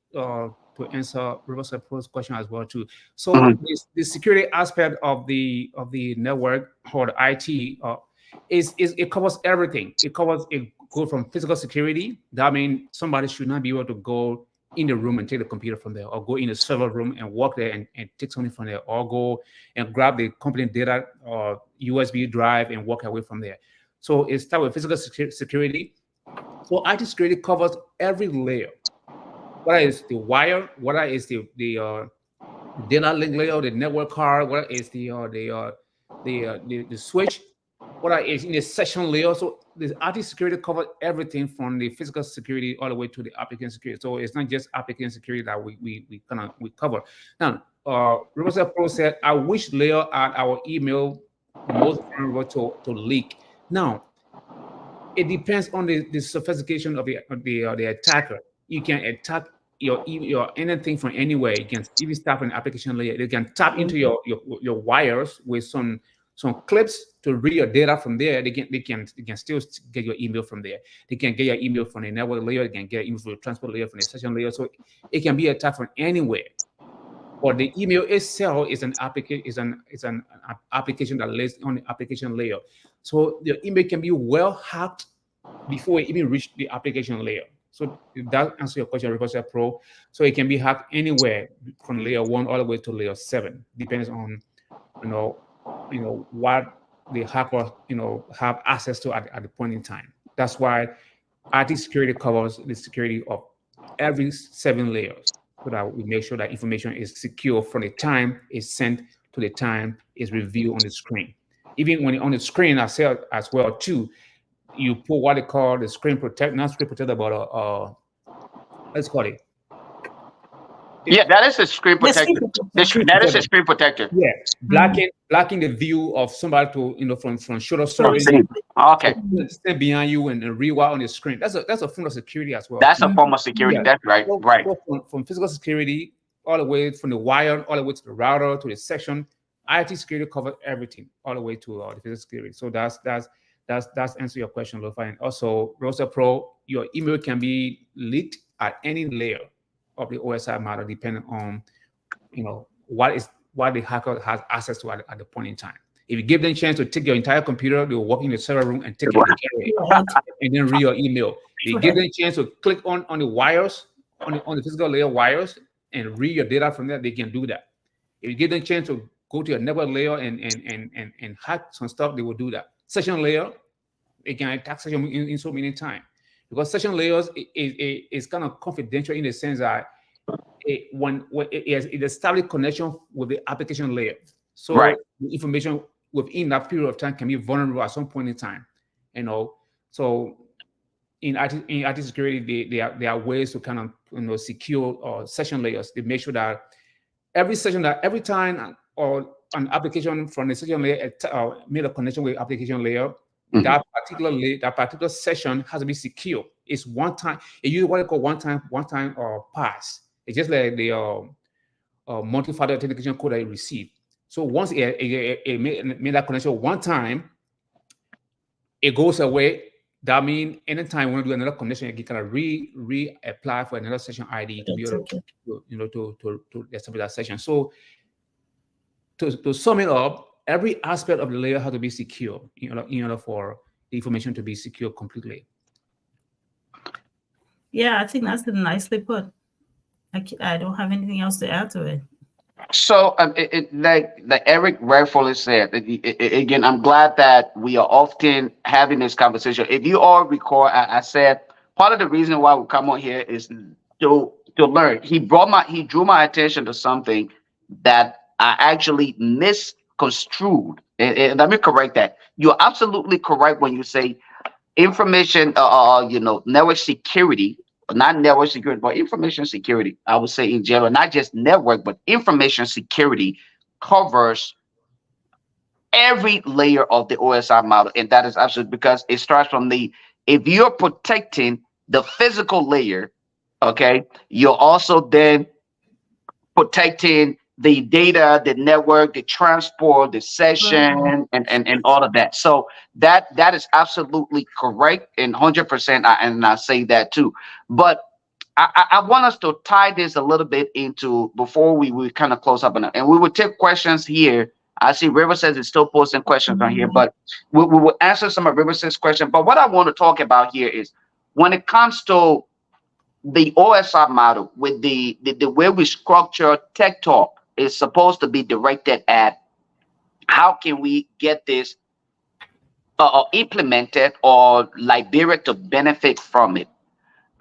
to answer Professor Pro's question as well too. So Mhm. the security aspect of the network or the IT is it covers everything. It goes from physical security. That means somebody should not be able to go in the room and take the computer from there, or go in the server room and walk there and take something from there, or go and grab the company data or USB drive and walk away from there. So it starts with physical security. So IT security covers every layer, whether it's the wire, whether it's the data link layer, the network card, whether it's the switch, whether it's in the session layer. So the IT security covers everything from the physical security all the way to the application security. So it's not just application security that we cover. Now, Professor Pro said, I wish layer at our email most vulnerable to leak. Now, it depends on the sophistication of the attacker. You can attack your anything from anywhere. You can even start an application layer. They can tap into your wires with some clips to read your data from there. They can still get your email from there. They can get your email from the network layer. They can get email from the transport layer, from the session layer. So it can be attacked from anywhere. Or the email itself is an application that lays on the application layer. So the email can be well hacked before it even reach the application layer. So that answers your question, Professor Pro. So it can be hacked anywhere from layer 1 all the way to layer 7. Depends on what the hacker have access to at the point in time. That's why IT security covers the security of every 7 layers, so that we make sure that information is secure from the time it's sent to the time it's reviewed on the screen. Even when on the screen as well too, you put what they call the screen protect, not screen protector, but let's call it. Yeah, that is a screen Yes, protector. Screen That is protector. a screen protector. Yeah, blocking the view of somebody to from shoulder service, Okay, stay behind you and rewire on the screen. That's a form of security as well. that's a form of security. Yeah. That's right. So, Right. from physical security all the way from the wire, all the way to the router, to the section, IT security covers everything all the way to the physical security. So that's answer your question, Lofa. And also, Rosa Pro, your email can be leaked at any layer of the OSI model, depending on what the hacker has access to at the point in time. If you give them a chance to take your entire computer, they will walk in the server room and take it and then read your email. If you give them a chance to click on the wires, on the physical layer wires, and read your data from there, they can do that. If you give them a chance to go to your network layer and hack some stuff, they will do that. Session layer, they can attack session in so many times, because session layers is kind of confidential in the sense that when it establishes connection with the application layer. So Right. the information within that period of time can be vulnerable at some point in time. So in IT security, there are ways to kind of secure session layers. They make sure that every time or an application from the session layer made a connection with application layer, Mhm. that particular session has to be secure. It's one time. It uses what they call one time pass. It's just like the multi-factor authentication code that you receive. So once it made that connection one time, it goes away. That means anytime you want to do another connection, you can reapply for another session ID to be able to establish that session. So to sum it up, every aspect of the layer has to be secure in order for the information to be secure completely. Yeah, I think that's nicely put. I don't have anything else to add to it. So, like Eric rightfully said, again, I'm glad that we are often having this conversation. If you all recall, I said part of the reason why we come on here is to learn. He drew my attention to something that I actually misconstrued. And let me correct that. You're absolutely correct when you say information, network security, not network security, but information security. I would say in general, not just network, but information security covers every layer of the OSI model. And that is absolutely because it starts from if you're protecting the physical layer, okay, you're also then protecting the data, the network, the transport, the session, and all of that. So that is absolutely correct and 100%. And I say that too. But I want us to tie this a little bit into before we kind of close up on it. And we will take questions here. I see River says it's still posting questions on here, but we will answer some of River says questions. But what I want to talk about here is when it comes to the OSR model with the way we structure Tech Talk is supposed to be directed at how can we get this implemented or Liberia to benefit from it.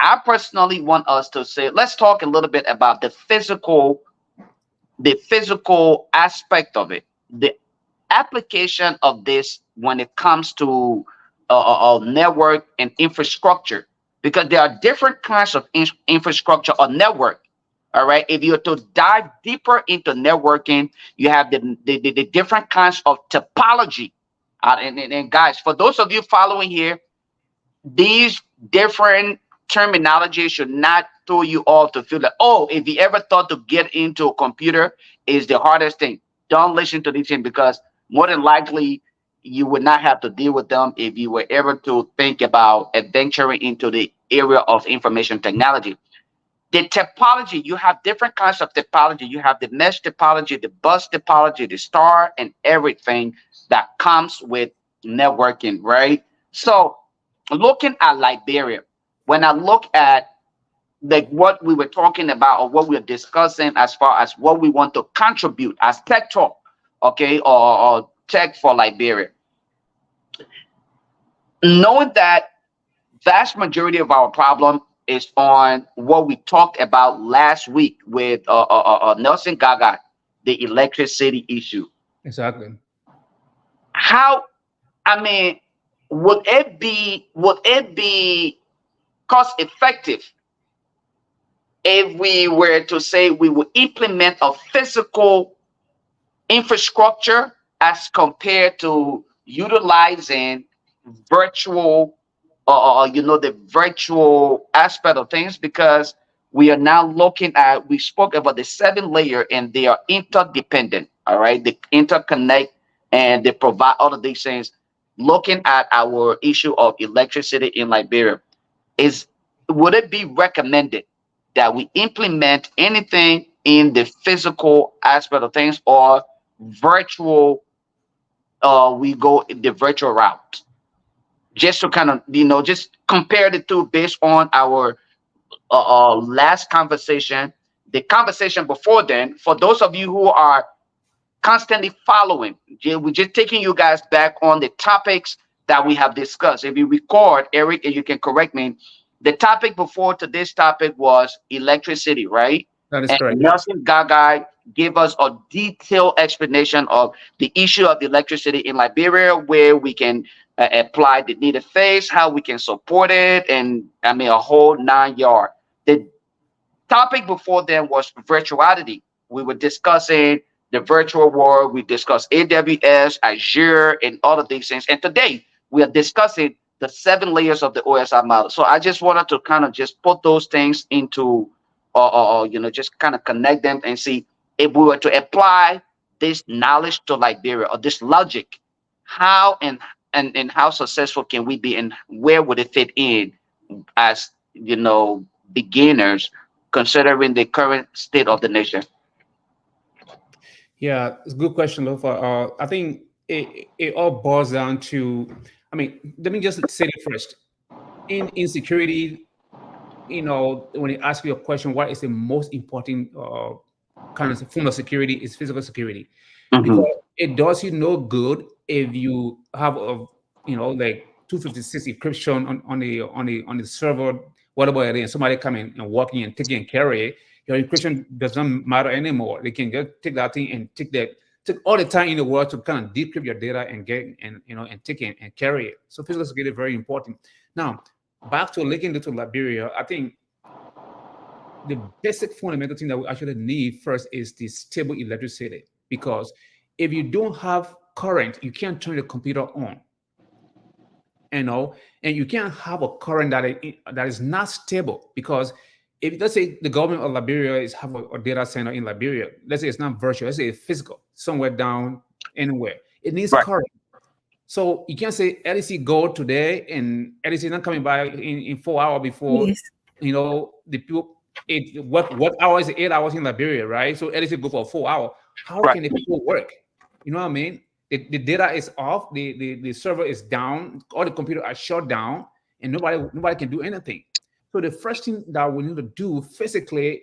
I personally want us to say, let's talk a little bit about the physical aspect of it, the application of this when it comes to network and infrastructure, because there are different kinds of infrastructure or network. All right. If you're to dive deeper into networking, you have the different kinds of topology. And guys, for those of you following here, these different terminology should not throw you off to feel like, oh, if you ever thought to get into a computer is the hardest thing. Don't listen to these things, because more than likely you would not have to deal with them if you were ever to think about adventuring into the area of information technology. The topology, you have different kinds of topology. You have the mesh topology, the bus topology, the star, and everything that comes with networking, right? So looking at Liberia, when I look at like what we were talking about or what we're discussing as far as what we want to contribute as Tech Talk, okay, or Tech for Liberia, knowing that vast majority of our problem is on what we talked about last week with Nelson Gaga, the electricity issue. Exactly. How, I mean, would it be cost effective if we were to say we would implement a physical infrastructure as compared to utilizing virtual the virtual aspect of things? Because we are now looking at, we spoke about the 7 layer and they are interdependent. All right, they interconnect and they provide all of these things. Looking at our issue of electricity in Liberia, is would it be recommended that we implement anything in the physical aspect of things, or virtual, we go the virtual route? Just to kind of, just compare the two based on our last conversation, the conversation before then. For those of you who are constantly following, we're just taking you guys back on the topics that we have discussed. If you record, Eric, and you can correct me, the topic before today's topic was electricity, right? That is And correct. Nelson Gagai gave us a detailed explanation of the issue of electricity in Liberia, where we can apply the needed phase, how we can support it, and I mean a whole 9 yard. The topic before then was virtuality. We were discussing the virtual world. We discussed AWS, Azure, and all of these things. And today we are discussing the 7 layers of the OSI model. So I just wanted to kind of just put those things into, just kind of connect them and see if we were to apply this knowledge to Liberia, or this logic, how and how successful can we be, and where would it fit in as beginners, considering the current state of the nation? Yeah, it's a good question, Lofa. I think it all boils down to, I mean, let me just say it first. In insecurity, when you ask you a question, what is the most important kind of form of security, is physical security. Because it does you no good if you have a, like 256 encryption on the server, whatever it is, somebody coming and walking and taking and carry it. Your encryption doesn't matter anymore. They can just take that thing and take all the time in the world to kind of decrypt your data and get and take it and carry it. So physical security is very important. Now, back to linking to Liberia, I think the basic fundamental thing that we actually need first is the stable electricity. Because if you don't have current, you can't turn the computer on. And you can't have a current that is not stable. Because if, let's say, the government of Liberia is have a data center in Liberia, let's say it's not virtual, let's say it's physical, somewhere down anywhere, it needs current. So you can't say LEC go today and LEC not coming by in 4 hours before. Yes. the people, what hours, 8 hours in Liberia, right? So at least go for 4 hours. How Right. can the people work? You know what I mean? The data is off, the server is down, all the computers are shut down, and nobody can do anything. So the first thing that we need to do physically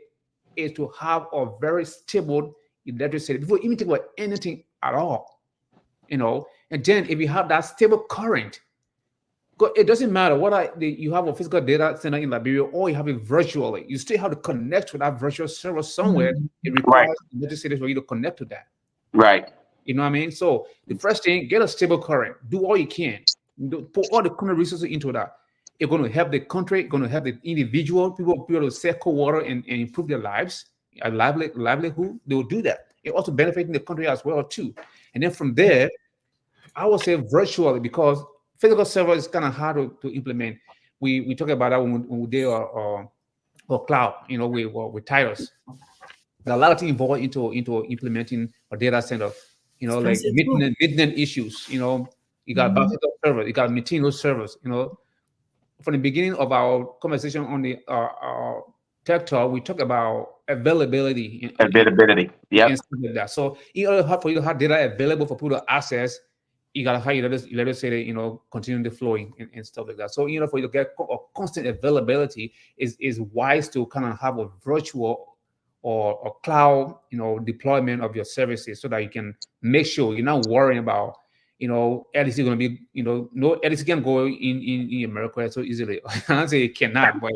is to have a very stable electricity before even think about anything at all. And then if you have that stable current, it doesn't matter you have a physical data center in Liberia or you have it virtually. You still have to connect with that virtual server somewhere. Mhm. It Right. requires electricity for you to connect to that. Right. You know what I mean? So the first thing, get a stable current. Do all you can. Put all the current resources into that. It's going to help the country. Going to help the individual people to sell cold water and improve their lives, a livelihood. They will do that. It also benefiting the country as well too. And then from there, I would say virtually, because physical server is kind of hard to implement. We talk about that when we did our cloud, with titles. There are a lot of things involved into implementing a data center. Like Expensive too. maintenance issues. You got Mhm. backup servers, you got maintain those servers. From the beginning of our conversation on the tech talk, we talked about availability Availability. and Yep. stuff like that. So in order for you to have data available for people to access, you gotta have let us say that continue the flowing and stuff like that. So for you to get a constant availability, is wise to kind of have a virtual or a cloud deployment of your services, so that you can make sure you're not worrying about LTC going to be no LTC can go in America so easily. I don't say it cannot, but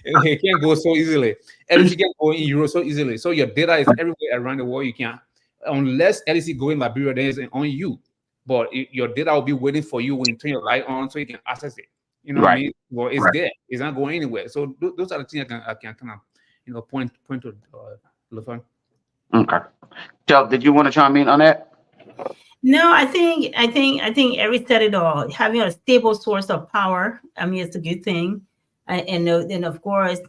it can't go so easily. LTC can go in Europe so easily. So your data is everywhere around the world. You can, unless LTC go in Liberia, then it's on you. But your data will be waiting for you when you turn your light on, so you can access it. You know what I Right. mean? Well, it's Right. there. It's not going anywhere. So those are the things I can kind of point to. Lufan. Okay. Chuck, did you want to chime in on that? No, I think every said it all. Having a stable source of power, I mean, it's a good thing, and of course,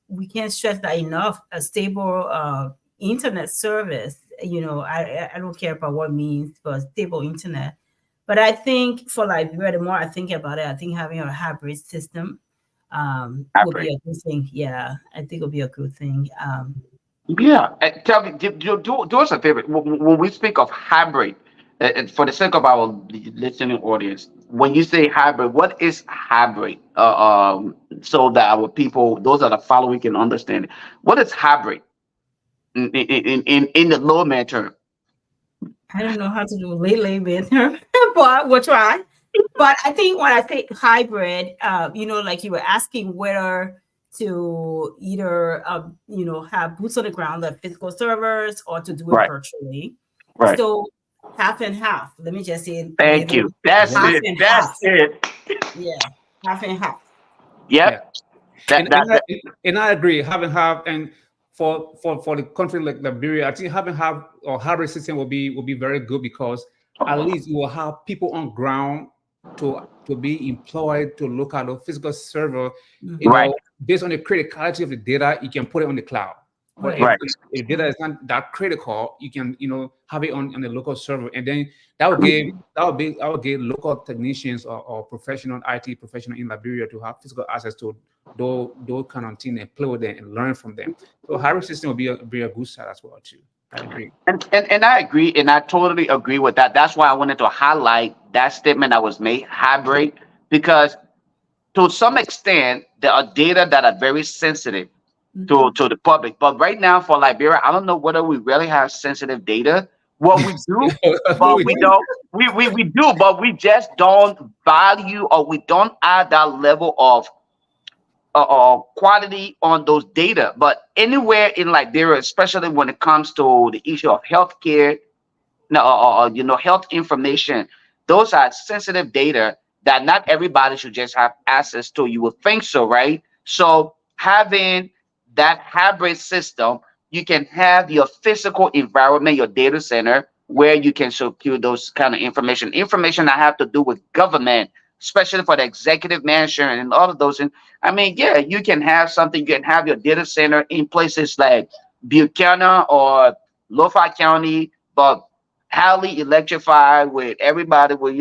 we can't stress that enough. A stable internet service. I don't care about what it means for stable internet, but I think for Liberia, the more I think about it, I think having a hybrid system would be Hybrid. a good thing. Yeah, I think it'll be a good thing. Yeah. Tell me, do us a favor. When we speak of hybrid, and for the sake of our listening audience, when you say hybrid, what is hybrid? So that our people, those that are following, can understand it. What is hybrid in the low term? I don't know how to do lay better, but we'll try. But I think when I say hybrid, like you were asking whether to either, have boots on the ground, like physical servers, or to do it Right. virtually. Right. So half and half. Let me just say, Thank you. That's half it. and That's half. it. Yeah, half and half. Yeah. Yep. That, and that, and I, that and I agree. And for the country like Liberia, I think having a hybrid system will be very good, because at least you will have people on ground to be employed to look at the physical server. right. Based on the criticality of the data, you can put it on the cloud. But Right. Right. if data is not that critical, you can have it on the local server, and then that would give local technicians or professional IT professional in Liberia to have physical access to those kind of things and play with them and learn from them. So hybrid system will be a good start as well too. I agree. And I agree, and I totally agree with that. That's why I wanted to highlight that statement that was made, hybrid, because to some extent there are data that are very sensitive to the public. But right now for Liberia, I don't know whether we really have sensitive data. What we do, but we don't. We do, but we just don't value, or we don't add that level of quality on those data. But anywhere in Liberia, especially when it comes to the issue of healthcare, no, health information, those are sensitive data that not everybody should just have access to. You would think so, right? So having that hybrid system, you can have your physical environment, your data center, where you can secure those kind of information that have to do with government, especially for the executive mansion and all of those. And I mean, yeah, you can have something. You can have your data center in places like Buchanan or Lofa County, but highly electrified, with everybody with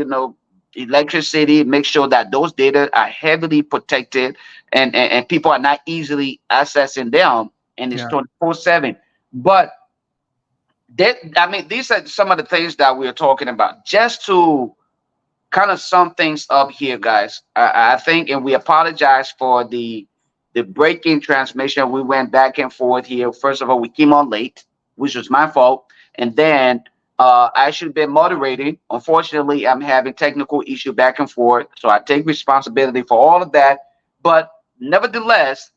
electricity, make sure that those data are heavily protected and people are not easily accessing them, and it's Yeah. 24/7. But that, I mean, these are some of the things that we're talking about. Just to kind of sum things up here, guys. I think, and we apologize for the breaking transmission. We went back and forth here. First of all, we came on late, which was my fault, and then I should have been moderating. Unfortunately, I'm having technical issue back and forth, so I take responsibility for all of that. But nevertheless,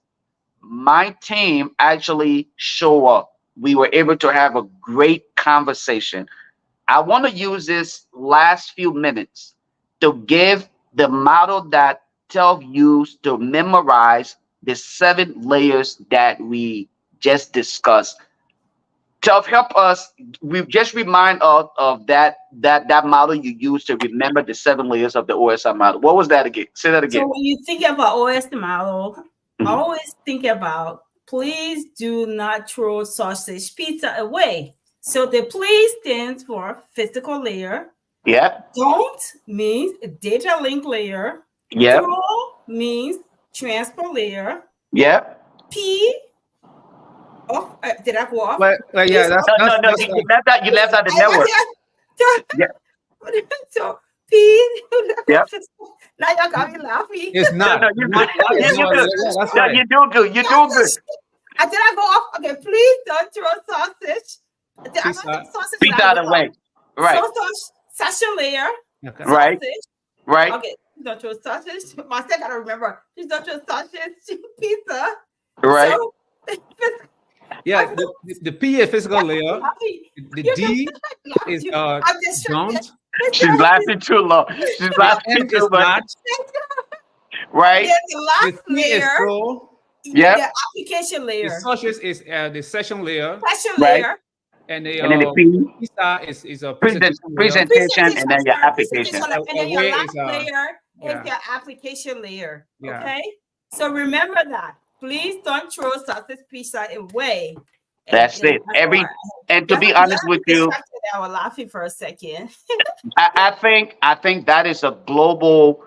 my team actually show up. We were able to have a great conversation. I want to use this last few minutes to give the model that Telv used to memorize the 7 layers that we just discussed. Telv, help us. We just remind us of that model you used to remember the 7 layers of the OSI model. What was that again? Say that again. So when you think about OS model, Mhm. always think about please do not throw sausage pizza away. So the please stands for physical layer. Yep. Don't means data link layer. Yep. Throw means transport layer. Yep. P. Oh, did I go off? Well, yeah, No, you left out the network. Yeah. So P. Yep. Now y'all got me laughing. it's not. No, you're good. Not- You're no, good. yeah, that's No, right. you're doing good. You're doing good. Did I go off? Okay, please don't throw sausage. Did I Pizza. not say sausage? Pizza out of the way. Right. Sausage layer. Okay. Right. Sausage. Right. Okay, please don't throw sausage. My second, I gotta remember. Please don't throw sausage. Pizza. Right. So, Yeah, the P is physical layer. The D is I'm just trying don't. to. She's laughing too long. She's The laughing N too is much. not. Right. Then the The last C is layer, throw. Yep. the application The layer, socials is the session layer, session Right. layer, and And then the P, PISA is a presentation layer. presentation, and then your application. and then your Away last is, layer yeah. is your application layer. Yeah. Okay, so remember that. Please don't throw sausage pizza away. That's it. And to be honest with you, I was laughing for a second. I think that is a global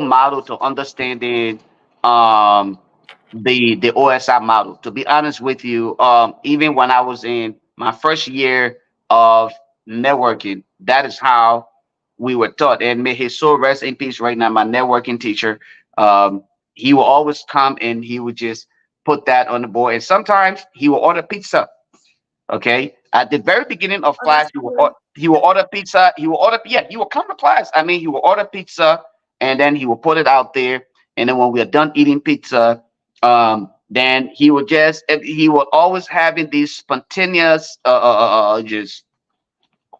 model to understanding the OSI model. To be honest with you, even when I was in my first year of networking, that is how we were taught. And may his soul rest in peace right now, my networking teacher. He will always come and he would just put that on the board. And sometimes he will order pizza. Okay. At the very beginning of class, he will order pizza. He will come to class. I mean, he will order pizza and then he will put it out there. And then when we are done eating pizza, then he will always having these spontaneous just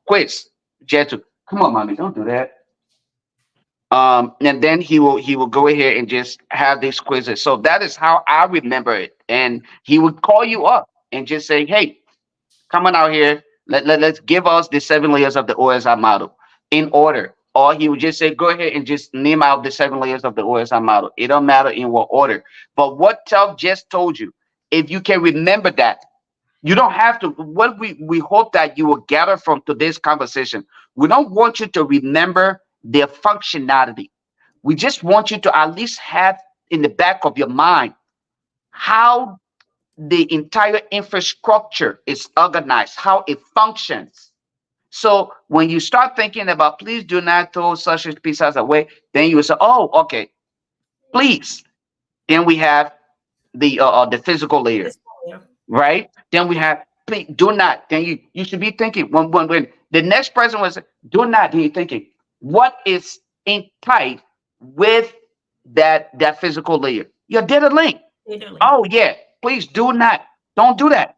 quiz. Just to, come on, mommy, don't do that. And then he will go ahead and just have these quizzes. So that is how I remember it. And he would call you up and just say, hey, come on out here. Let's give us the 7 layers of the OSI model in order. Or he would just say, go ahead and just name out the 7 layers of the OSI model. It don't matter in what order. But what Telv just told you, if you can remember that, you don't have to. What we hope that you will gather from today's conversation, we don't want you to remember their functionality. We just want you to at least have in the back of your mind how the entire infrastructure is organized, how it functions. So when you start thinking about please do not throw such pieces away, then you will say, oh, okay, please. Then we have the physical layer, right? Then we have please do not. Then you should be thinking when the next person was do not, then you're thinking, what is in tight with that physical layer? Your data link. Oh yeah, please do not. Don't do that.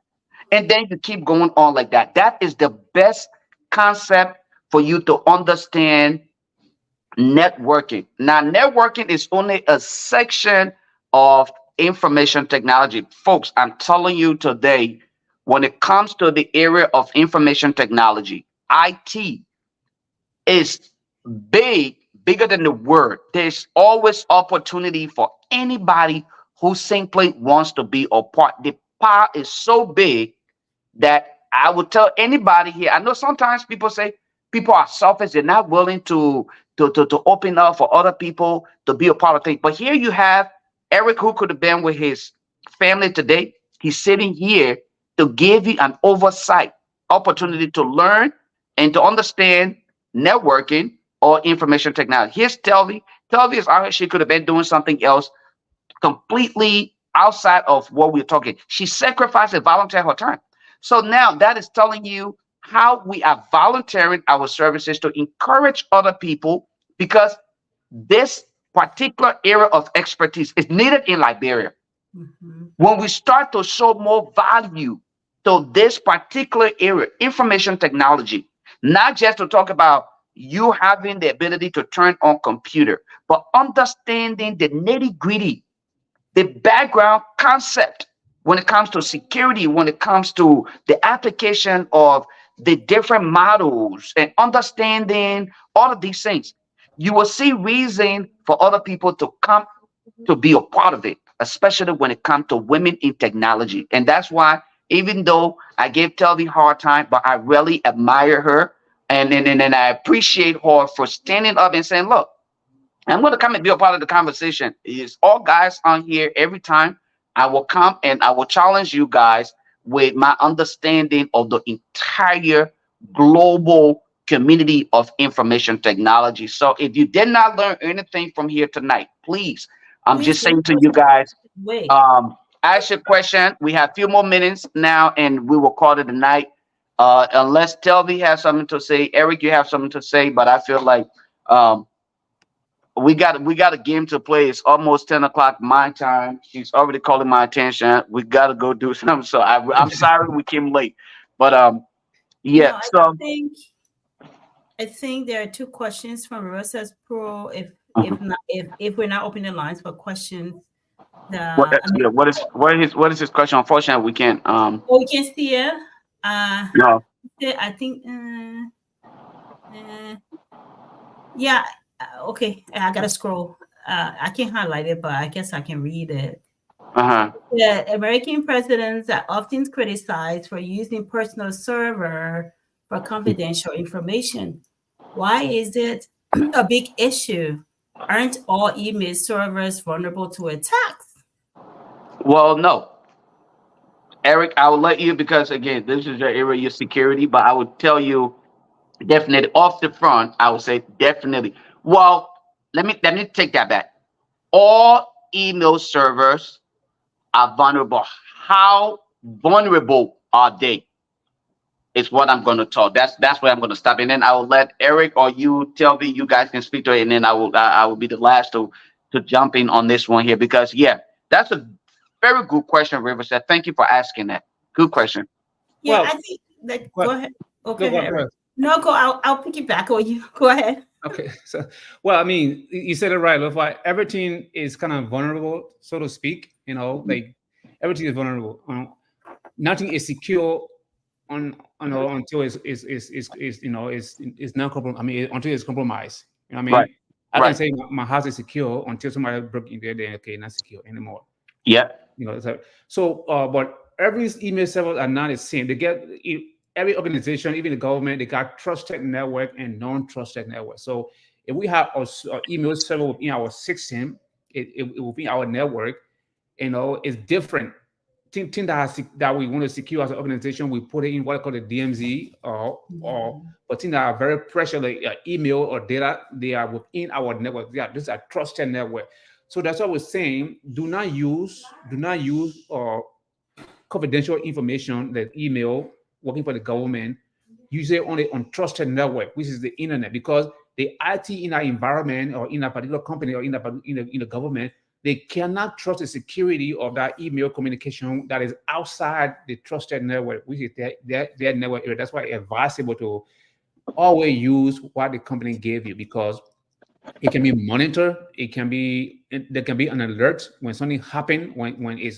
And then you keep going on like that. That is the best concept for you to understand networking. Now, networking is only a section of information technology. Folks, I'm telling you today, when it comes to the area of information technology, IT is bigger than the word. There's always opportunity for anybody who simply wants to be a part. The power is so big that I would tell anybody here. I know sometimes people say people are selfish, they're not willing to to open up for other people to be a part of things. But here you have Eric, who could have been with his family today. He's sitting here to give you an oversight opportunity to learn and to understand networking or information technology. Here's Telvi. Telvi is out here. She could have been doing something else completely outside of what we're talking. She sacrificed and volunteered her time. So now that is telling you how we are volunteering our services to encourage other people, because this particular area of expertise is needed in Liberia. Mhm. When we start to show more value to this particular area, information technology, not just to talk about you having the ability to turn on computer, but understanding the nitty gritty, the background concept when it comes to security, when it comes to the application of the different models and understanding all of these things, you will see reason for other people to come to be a part of it, especially when it comes to women in technology. And that's why, even though I gave Telvi a hard time, but I really admire her, and I appreciate her for standing up and saying, look, I'm going to come and be a part of the conversation. It's all guys on here every time. I will come and I will challenge you guys with my understanding of the entire global community of information technology. So if you did not learn anything from here tonight, please, I'm Please just don't saying to you guys, wait. ask your question. We have a few more minutes now and we will call it a night. Unless Telvi has something to say, Eric, you have something to say, but I feel like um, we got a game to play. It's almost 10 o'clock my time. She's already calling my attention. We got to go do something. So I'm sorry we came late, but No, yeah. So think I think there are two questions from Rosa's Pro. uh-huh. If we're not opening the lines for questions, what the yeah, what is his question? Unfortunately, we can't. oh, we can see it. No. I think. Yeah. Okay. I gotta scroll. I can highlight it, but I guess I can read it. Uh-huh. The American presidents are often criticized for using personal server for confidential information. Why is it a big issue? Aren't all email servers vulnerable to attacks? Well, no, Eric, I will let you, because again, this is your area of security. But I would tell you definitely off the front. I would say definitely. Well, let me take that back. All email servers are vulnerable. How vulnerable are they? Is what I'm going to talk. That's where I'm going to stop, and then I will let Eric or you tell me. You guys can speak to it, and then I will be the last to jump in on this one here, because yeah, that's a very good question, Riverside. Thank you for asking that. Good question. Yeah, Well, I think that. go Go ahead. ahead. Okay, No, go Eric. ahead. No, go. I'll pick it back on you. Go ahead. Okay. So, well, I mean, you said it right. Look, like everything is kind of vulnerable, so to speak. Like everything is vulnerable. Nothing is secure until it's not compromised. I mean, until it's compromised. You know what I Right. mean? I can Right. say my house is secure until somebody broke in there. Then okay, not secure anymore. Yeah. But every email servers are not the same. Every organization, even the government, they got trusted network and non-trusted network. So if we have a email server within our system, it will be our network. It's different. Thing that we want to secure as an organization, we put it in what I call the DMZ, but things that are very precious, like email or data, they are within our network. This is a trusted network. So that's what we're saying. Do not use confidential information, like email, working for the government. Use it on the untrusted network, which is the internet, because the IT in our environment or in a particular company or in the government, they cannot trust the security of that email communication that is outside the trusted network, which is their network area. That's why it's advisable to always use what the company gave you, because it can be monitored. There can be an alert when something happened, when a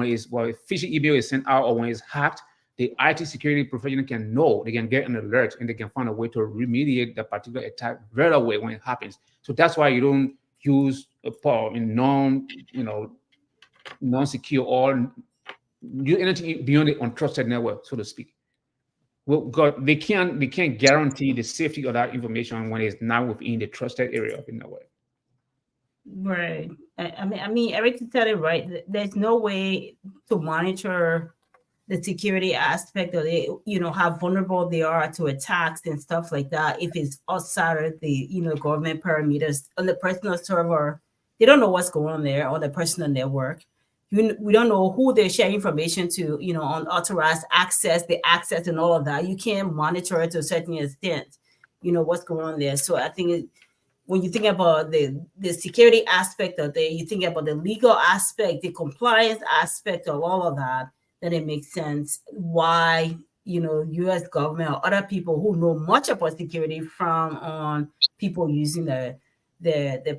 phishing email is sent out or when it's hacked. The IT security professional can know, they can get an alert, and they can find a way to remediate the particular attack right away when it happens. So that's why you don't use non-secure or use anything beyond the untrusted network, so to speak. well, God, they can't guarantee the safety of that information when it's not within the trusted area of the network. Right. I mean, Eric said it right. There's no way to monitor the security aspect of it, how vulnerable they are to attacks and stuff like that. If it's outside of the, government parameters on the personal server, they don't know what's going on there on the personal network. We don't know who they share information to, unauthorized access, the access and all of that. You can't monitor it to a certain extent, what's going on there. So I think when you think about the security aspect of it, you think about the legal aspect, the compliance aspect of all of that, then it makes sense why, U.S. government or other people who know much about security from on people using the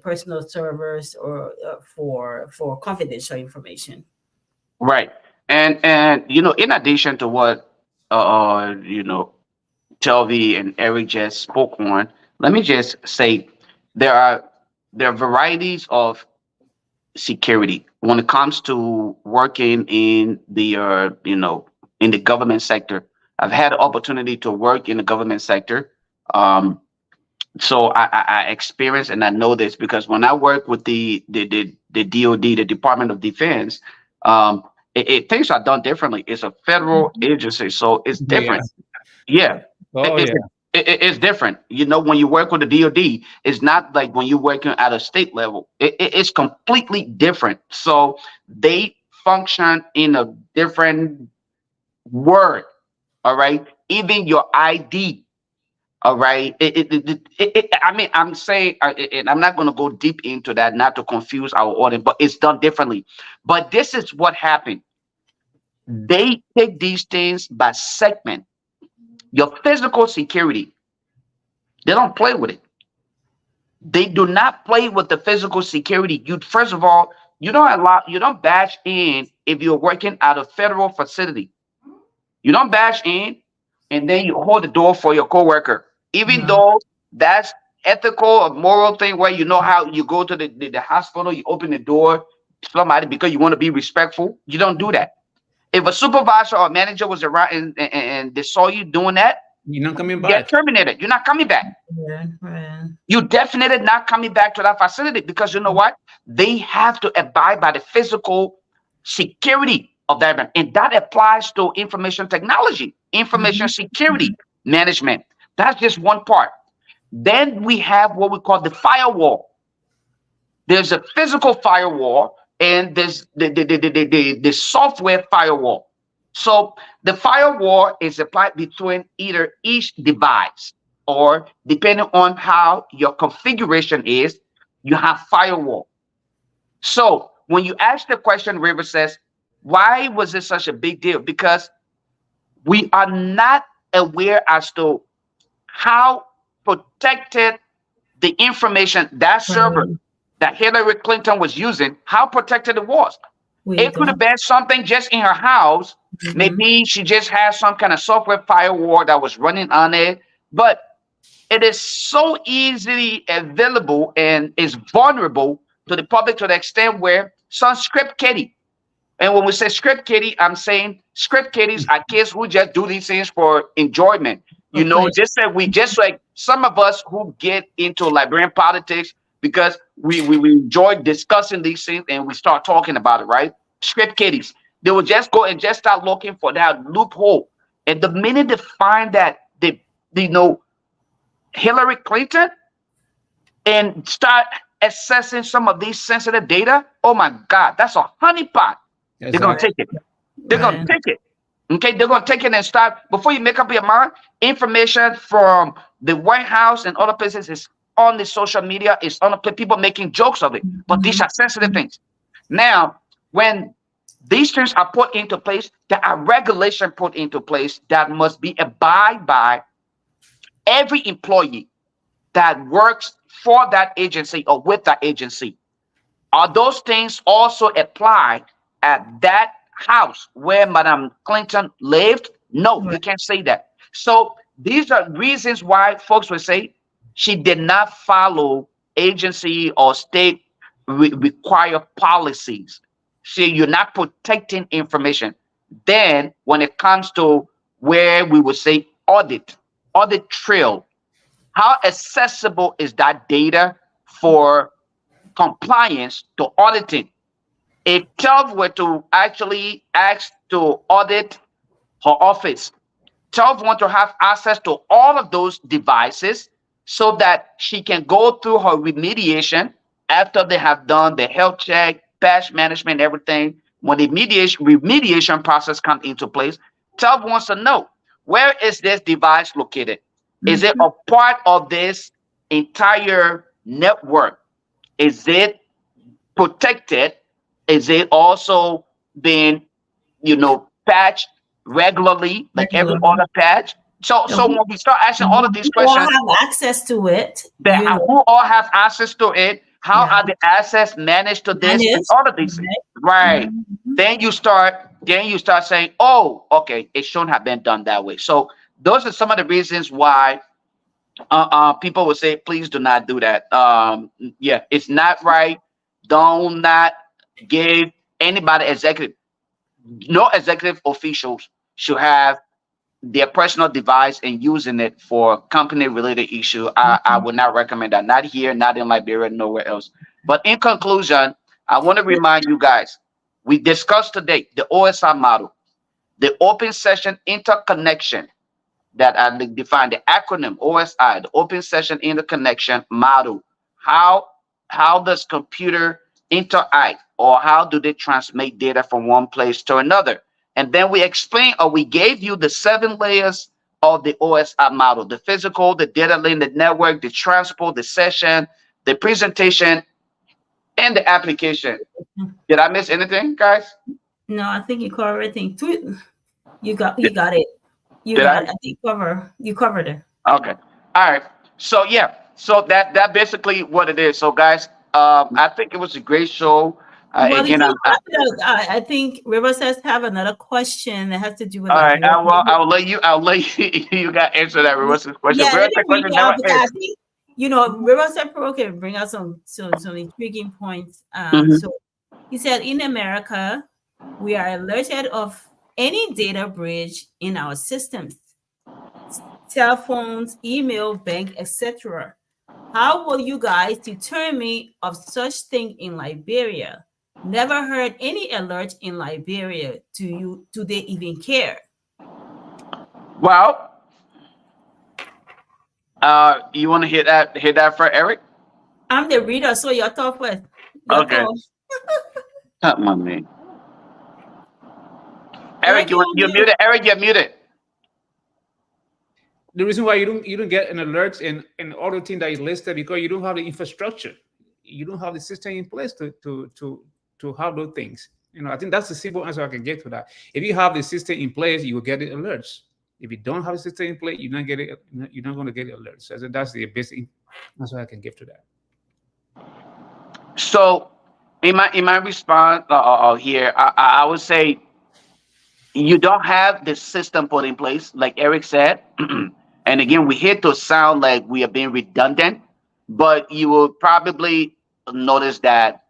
personal servers or for confidential information. Right. And in addition to what Telvi and Eric just spoke on, let me just say there are varieties of security when it comes to working in the in the government sector. I've had the opportunity to work in the government sector. Um, so I experience and I know this because when I work with the DoD, the Department of Defense, things are done differently. It's a federal Mhm. agency, so it's Yeah. different. Yeah, Oh it, yeah. it's different. When you work with the DoD, it's not like when you're working at a state level. It's completely different. So they function in a different word. All right, even your ID. All right. I mean, I'm saying, and I'm not going to go deep into that, not to confuse our audience, but it's done differently. But this is what happened. They take these things by segment. Your physical security, they don't play with it. They do not play with the physical security. You first of all, you don't bash in if you're working at a federal facility. You don't bash in and then you hold the door for your coworker, even No. though that's ethical or moral thing where you know how you go to the hospital, you open the door to somebody because you want to be respectful. You don't do that. If a supervisor or manager was around and they saw you doing that, You're not coming you get back. terminated. You're not coming back. Yeah, right. You definitely not coming back to that facility because you know what? They have to abide by the physical security of that, and that applies to information technology, information Mhm. security management. That's just one part. Then we have what we call the firewall. There's a physical firewall and there's the software firewall. So the firewall is applied between either each device or depending on how your configuration is, you have firewall. So when you ask the question, River says, why was it such a big deal? Because we are not aware as to how protected the information that server Right. that Hillary Clinton was using, how protected it was. We It could have don't. been something just in her house. Mhm. Maybe she just has some kind of software firewall that was running on it, but it is so easily available and is vulnerable to the public to the extent where some script kiddie. And when we say script kiddie, I'm saying script kiddies are kids who just do these things for enjoyment. Okay. Just that we just like some of us who get into Liberian politics because we enjoy discussing these things and we start talking about it, right? Script kiddies. They will just go and just start looking for that loophole. And the minute they find that they know Hillary Clinton and start accessing some of these sensitive data, oh my God, that's a honeypot. They're gonna Exactly. take it. They're gonna Right. take it. Okay, they're gonna take it and start before you make up your mind. Information from the White House and other places is on the social media, is on the people making jokes of it. But these Mhm. are sensitive things. Now, when these things are put into place, there are regulation put into place that must be abide by every employee that works for that agency or with that agency. Are those things also applied at that house where Madam Clinton lived? No, you Right. can't say that. So these are reasons why folks would say she did not follow agency or state required policies. See, you're not protecting information. Then when it comes to where we would say audit trail. How accessible is that data for compliance to auditing? If Chubb were to actually ask to audit her office, Chubb want to have access to all of those devices so that she can go through her remediation after they have done the health check, patch management, everything. When the remediation process comes into place, Chubb wants to know, where is this device located? Is it a part of this entire network? Is it protected? Is it also being, patched regularly, like every Regularly. other patch? So when we start asking all of these We all questions, have access to it. who all have access to it? How Yeah. are the assets managed to this? And Managed, all of these things, right? Then you start saying, oh, okay, it shouldn't have been done that way. So those are some of the reasons why people would say, please do not do that. Yeah, it's not right. Don't not give anybody no executive officials should have their personal device and using it for company related issue. I would not recommend that. Not here, not in Liberia, nowhere else. But in conclusion, I want to remind you guys, we discussed today the OSI model, the open session interconnection that I defined, the acronym OSI, the open session interconnection model. How does computer interact, or how do they transmit data from one place to another? And then we explain, or we gave you the 7 layers of the OSI model: the physical, the data link, the network, the transport, the session, the presentation, and the application. Did I miss anything, guys? No, I think you covered everything. You got it. You Did got I? it. I think you covered it. Okay. All right. So yeah. So that basically what it is. So guys, I think it was a great show. Well, Again, before we wrap it up, I think River says have another question that has to do with all right. Liberia. I'll let you. You got to answer that Rose's question. Yeah, let Rose's me bring question it never up because I ends. think River said Pro can bring out some intriguing points. Mhm. So he said in America, we are alerted of any data breach in our systems, cell phones, email, bank, etc. How will you guys determine of such thing in Liberia? Never heard any alert in Liberia. Do they even care? Well, you want to hit that for Eric? I'm the reader, so your thought first. Your Okay. thought. Come on, man. Eric, Eric, you're muted. Eric, you're muted. The reason why you don't get an alert and all the things that is listed, because you don't have the infrastructure, you don't have the system in place to have those things. I think that's the simple answer I can get to that. If you have the system in place, you will get the alerts. If you don't have a system in place, you're not going to get the alerts. So that's the basic answer I can give to that. So, in my response here, I would say you don't have the system put in place, like Eric said. And again, we hate to sound like we are being redundant, but you will probably notice that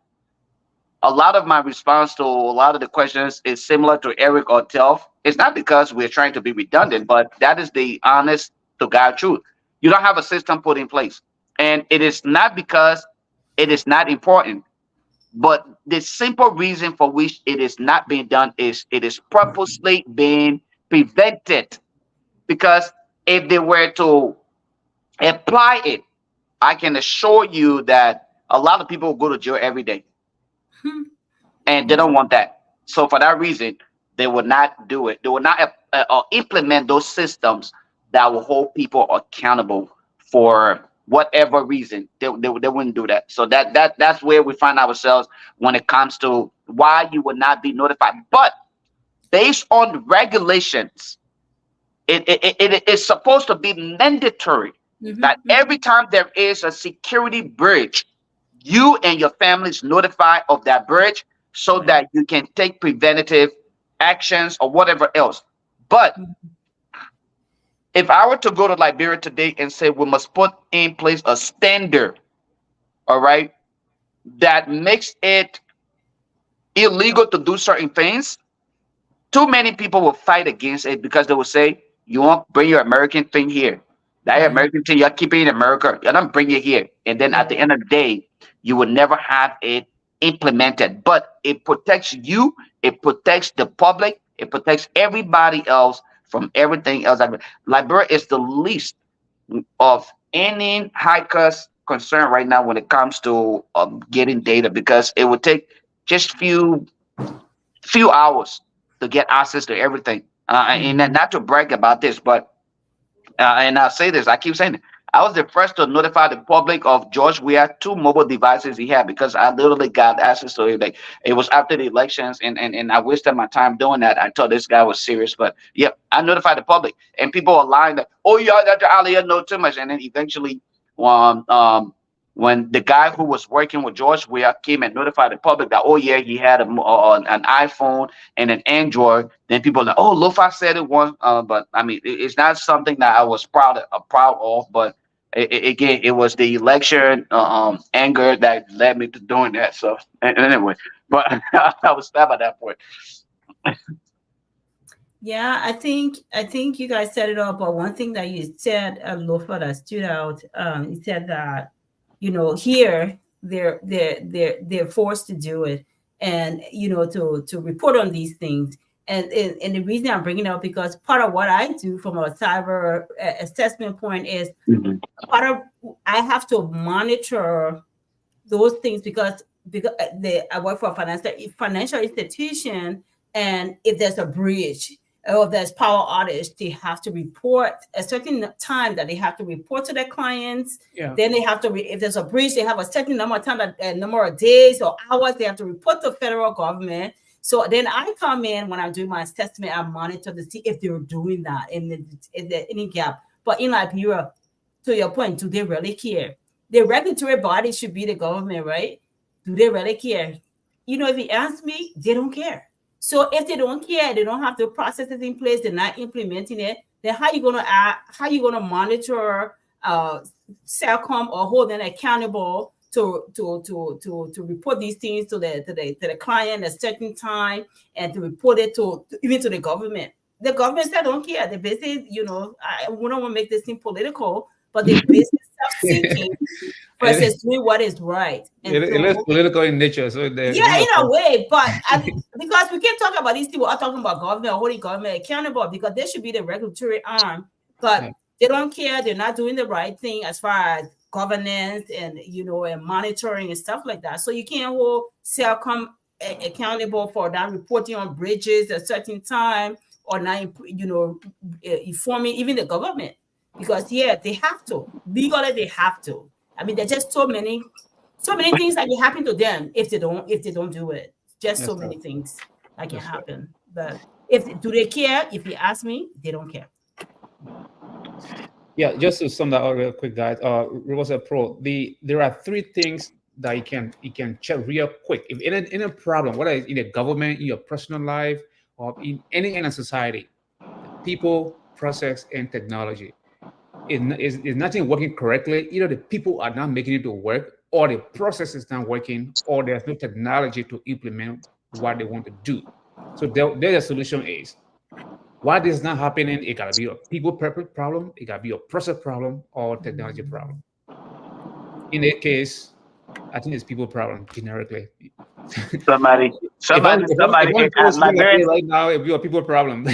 a lot of my response to a lot of the questions is similar to Eric or Telf. It's not because we're trying to be redundant, but that is the honest to God truth. You don't have a system put in place. And it is not because it is not important, but the simple reason for which it is not being done is it is purposely being prevented. Because if they were to apply it, I can assure you that a lot of people go to jail every day. And they don't want that. So for that reason, they will not do it. They will not implement those systems that will hold people accountable for whatever reason. They wouldn't do that. So that's where we find ourselves when it comes to why you would not be notified. But based on regulations, it is supposed to be mandatory that every time there is a security breach, you and your family is notified of that breach so that you can take preventative actions or whatever else. But if I were to go to Liberia today and say we must put in place a standard, all right, that makes it illegal to do certain things, too many people will fight against it because they will say You want bring your American thing here. That Right. American thing, you keep it in America. You don't bring it here. And then at the Yeah. end of the day, you will never have it implemented. But it protects you, it protects the public, it protects everybody else from everything else. Liberia is the least of any hackers concern right now when it comes to getting data, because it would take just few hours to get access to everything. And Mhm. not to brag about this, but and I'll say this, I keep saying it. I was the first to notify the public of George Weah two mobile devices he had, because I literally got access to it. Like, it was after the elections, and I wasted my time doing that. I thought this guy was serious, but yeah, I notified the public, and people are lying that, oh yeah, Dr. Ali, you know too much. And then eventually, um, um, when the guy who was working with George Weah came and notified the public that, oh yeah, he had an iPhone and an Android, then people are like, oh, Lofa said it once, but I mean, it's not something that I was proud of. But again, it was the election anger that led me to doing that. So anyway, but I was stabbed at that point. Yeah, I think you guys set it up. But one thing that you said, Lofa, that stood out, you said that, here they're forced to do it, and to report on these things. And the reason I'm bringing it up, because part of what I do from a cyber assessment point is Mhm. part of I have to monitor those things, because I work for a financial institution, and if there's a breach or if there's power outage, they have to report a certain time that they have to report to their clients. Yeah. Then they have to, if there's a breach, they have a certain number of time, number of days or hours they have to report to federal government. So then I come in when I'm doing my assessment, I monitor to see if they're doing that, and if there's any gap. But in Liberia, to your point, do they really care? The regulatory body should be the government, right? Do they really care? If you ask me, they don't care. So if they don't care, they don't have the processes in place, they're not implementing it, then how you gonna monitor Cellcom, or hold them accountable to report these things to the client at a certain time, and to report it even to the government? The government said don't care. They basically, we don't want to make this thing political, but they basically self-seeking it, versus doing what is right. And it so, is political in nature, so yeah, in a way, but because we can't talk about these people are talking about government or holding government accountable, because they should be the regulatory arm, but yeah, they don't care. They're not doing the right thing as far as governance and monitoring and stuff like that. So you can't hold Cellcom accountable for not reporting on bridges at a certain time, or not, informing even the government, because yeah, they have to legally. They have to. I mean, there's just so many things that can happen to them if they don't do it. Just so that's right. many things that can That's right. happen. But do they care? If you ask me, they don't care. Yeah, just to sum that up real quick, guys. Rosa Pro, there are three things that you can check real quick. If in a problem, whether it's in the government, in your personal life, or in any kind of society, people, process, and technology. Is nothing working correctly, either the people are not making it to work, or the process is not working, or there's no technology to implement what they want to do. So there the solution is. Why this is not happening, it gotta be a people problem, it gotta be a process problem, or technology problem. In that case, I think it's people problem generically. Somebody, If I'm somebody, if I'm somebody, if I'm told something like Liberian. that right now, it'd be a people problem.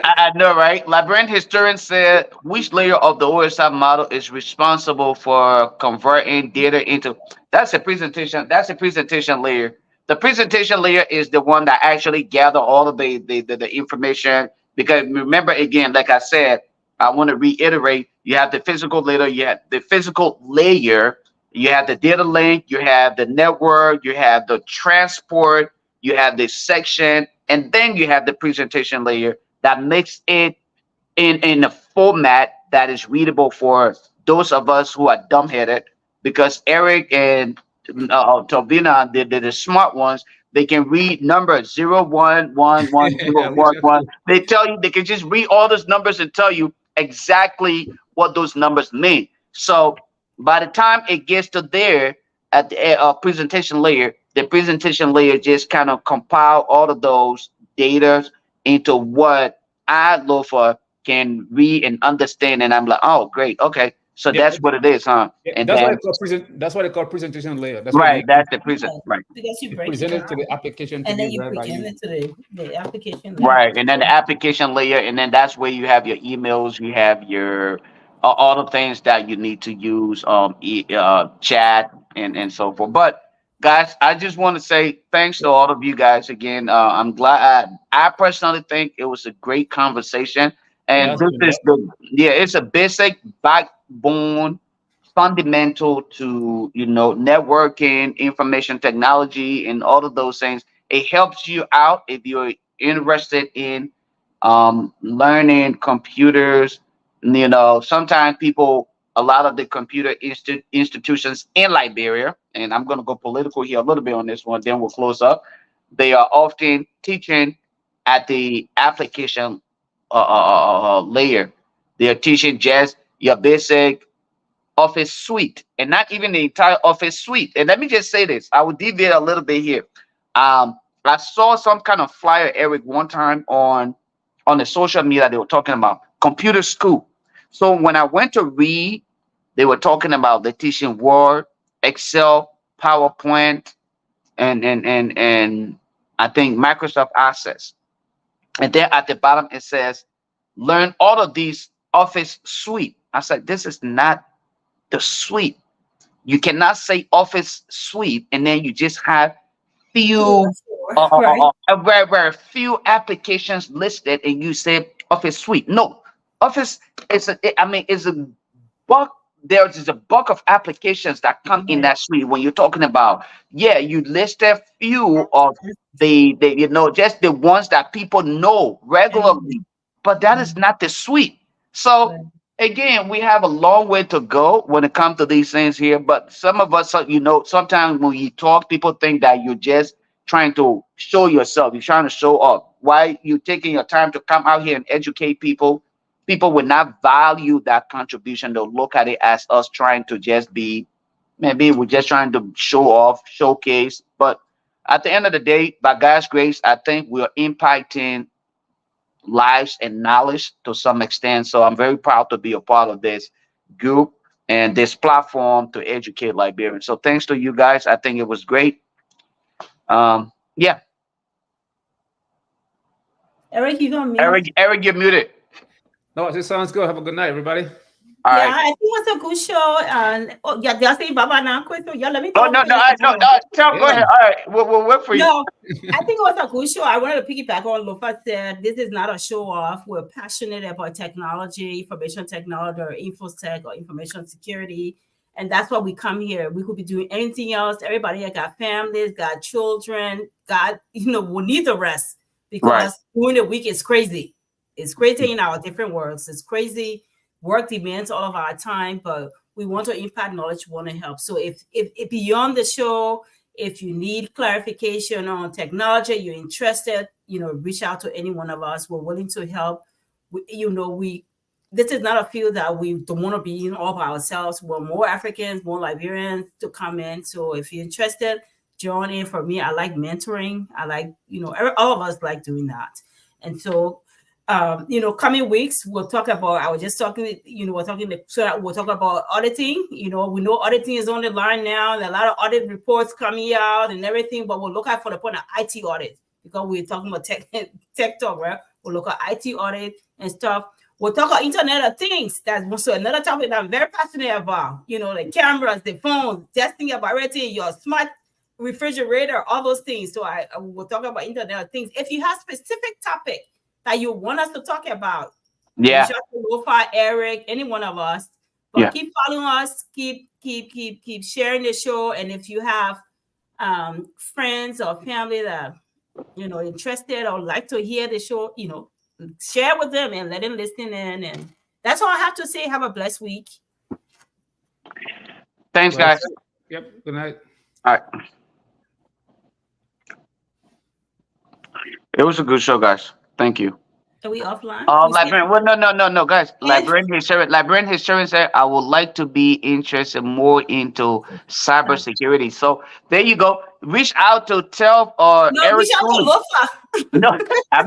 I know, right? Liberian historian said, which layer of the OSI model is responsible for converting data into? That's a presentation. That's a presentation layer. The presentation layer is the one that actually gather all of the information. Because remember, again, like I said, I want to reiterate: you have the physical layer, you have the physical layer, you have the data link, you have the network, you have the transport, you have the section, and then you have the presentation layer that makes it in a format that is readable for those of us who are dumbheaded. Because Eric and Tovina, the smart ones, they can read numbers 0, 1, 1, 1, 0, Yeah, 1, 1. They tell you, they can just read all those numbers and tell you exactly what those numbers mean. So by the time it gets to there at the presentation layer, the presentation layer just kind of compile all of those data into what I, Lofa, can read and understand. And I'm like, oh, great. Okay. So Yeah, that's what it is, huh? yeah, And that's why then, they call that's why they call presentation layer. That's what right, they that's the present. Yeah, Right. because you you break it present it to down, the application to and be then you read by present you. it to the application layer. Right, and then the application layer, and then that's where you have your emails, you have your all the things that you need to use, chat and so forth. But guys, I just want to say thanks to all of you guys again. I'm glad. I personally think it was a great conversation, Yeah, and that's this been is the yeah, it's a basic backbone fundamental to networking, information technology, and all of those things. It helps you out if you're interested in learning computers. Sometimes people, a lot of the computer institutions in Liberia, and I'm going to go political here a little bit on this one, then we'll close up. They are often teaching at the application layer. They are teaching just your basic office suite and not even the entire office suite. And let me just say this, I will deviate a little bit here. I saw some kind of flyer, Eric, one time on the social media. They were talking about computer school. So when I went to read, they were talking about the teaching Word, Excel, PowerPoint, and I think Microsoft Access. And then at the bottom it says, learn all of these office suite. I said, this is not the suite. You cannot say office suite and then you just have few, Right. very few applications listed, and you say office suite. No, office is is a bulk. There is a bulk of applications that come in Right. that suite. When you're talking about, yeah, you listed few of the just the ones that people know regularly, but that is not the suite. So Right. again, we have a long way to go when it comes to these things here. But some of us, sometimes when you talk, people think that you're just trying to show yourself. You're trying to show off. Why you taking your time to come out here and educate people? People will not value that contribution. They'll look at it as us trying to just be, maybe we're just trying to show off, showcase. But at the end of the day, by God's grace, I think we're impacting lives and knowledge to some extent. So I'm very proud to be a part of this group and this platform to educate Liberians. So thanks to you guys. I think it was great. Yeah, Eric, you gonna mute? Eric, you're muted. no, this sounds good. Have a good night, everybody. All Yeah, right. I think it was a good show. And yeah, y'all say bye now, quick. So yeah, let me Oh talk no, no, first. no, no. Tell, go Yeah. ahead. All right, we'll wait for you. No, I think it was a good show. I wanted to piggyback on Lufa said. This is not a show off. We're passionate about technology, information technology, or infosec, or information security. And that's why we come here. We could be doing anything else. Everybody here got families, got children, got, we need the rest Right. because during the week it's crazy. It's crazy in our different worlds. It's crazy. Work demands all of our time, but we want to impact knowledge, we want to help. So if beyond the show, if you need clarification on technology, you're interested, reach out to any one of us. We're willing to help. We this is not a field that we don't want to be in all by ourselves. We're more Africans, more Liberians to come in. So if you're interested, join in. For me, I like mentoring. I like, all of us like doing that. And so coming weeks, we'll talk about, I was just talking, we'll talk about auditing. We know auditing is on the line now, and a lot of audit reports coming out and everything, but we'll look at for the point of IT audit because we're talking about tech talk, right? We'll look at IT audit and stuff. We'll talk about Internet of Things. That's also another topic that I'm very passionate about. The cameras, the phones, testing about everything, your smart refrigerator, all those things. So I will talk about Internet of Things. If you have specific topic that you want us to talk about, Yeah. reach out to Lofa, Eric, any one of us. But Yeah. keep following us, keep sharing the show. And if you have friends or family that interested or like to hear the show, share with them and let them listen in. And that's all I have to say. Have a blessed week. Thanks, Well, guys. Yep. Good night. All right. It was a good show, guys. Thank you. Are we offline? Librarian. Well, no, guys. Librarian Historian said, I would like to be interested more into cybersecurity. So there you go. Reach out to Telf or No, Eric. reach out to Lofa. No, I'm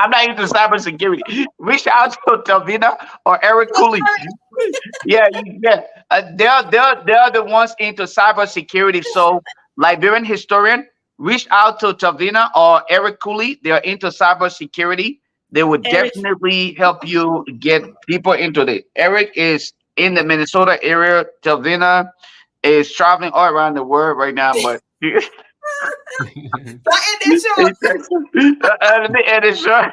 not into cybersecurity. Reach out to Tavina or Eric Cooley. Yeah, yeah. They're the ones into cybersecurity. So, Liberian historian, reach out to Tavina or Eric Cooley. They're into cybersecurity. They would Eric, definitely help you get people into it. Eric is in the Minnesota area. Tavina is traveling all around the world right now, but not in this show. let me end it short.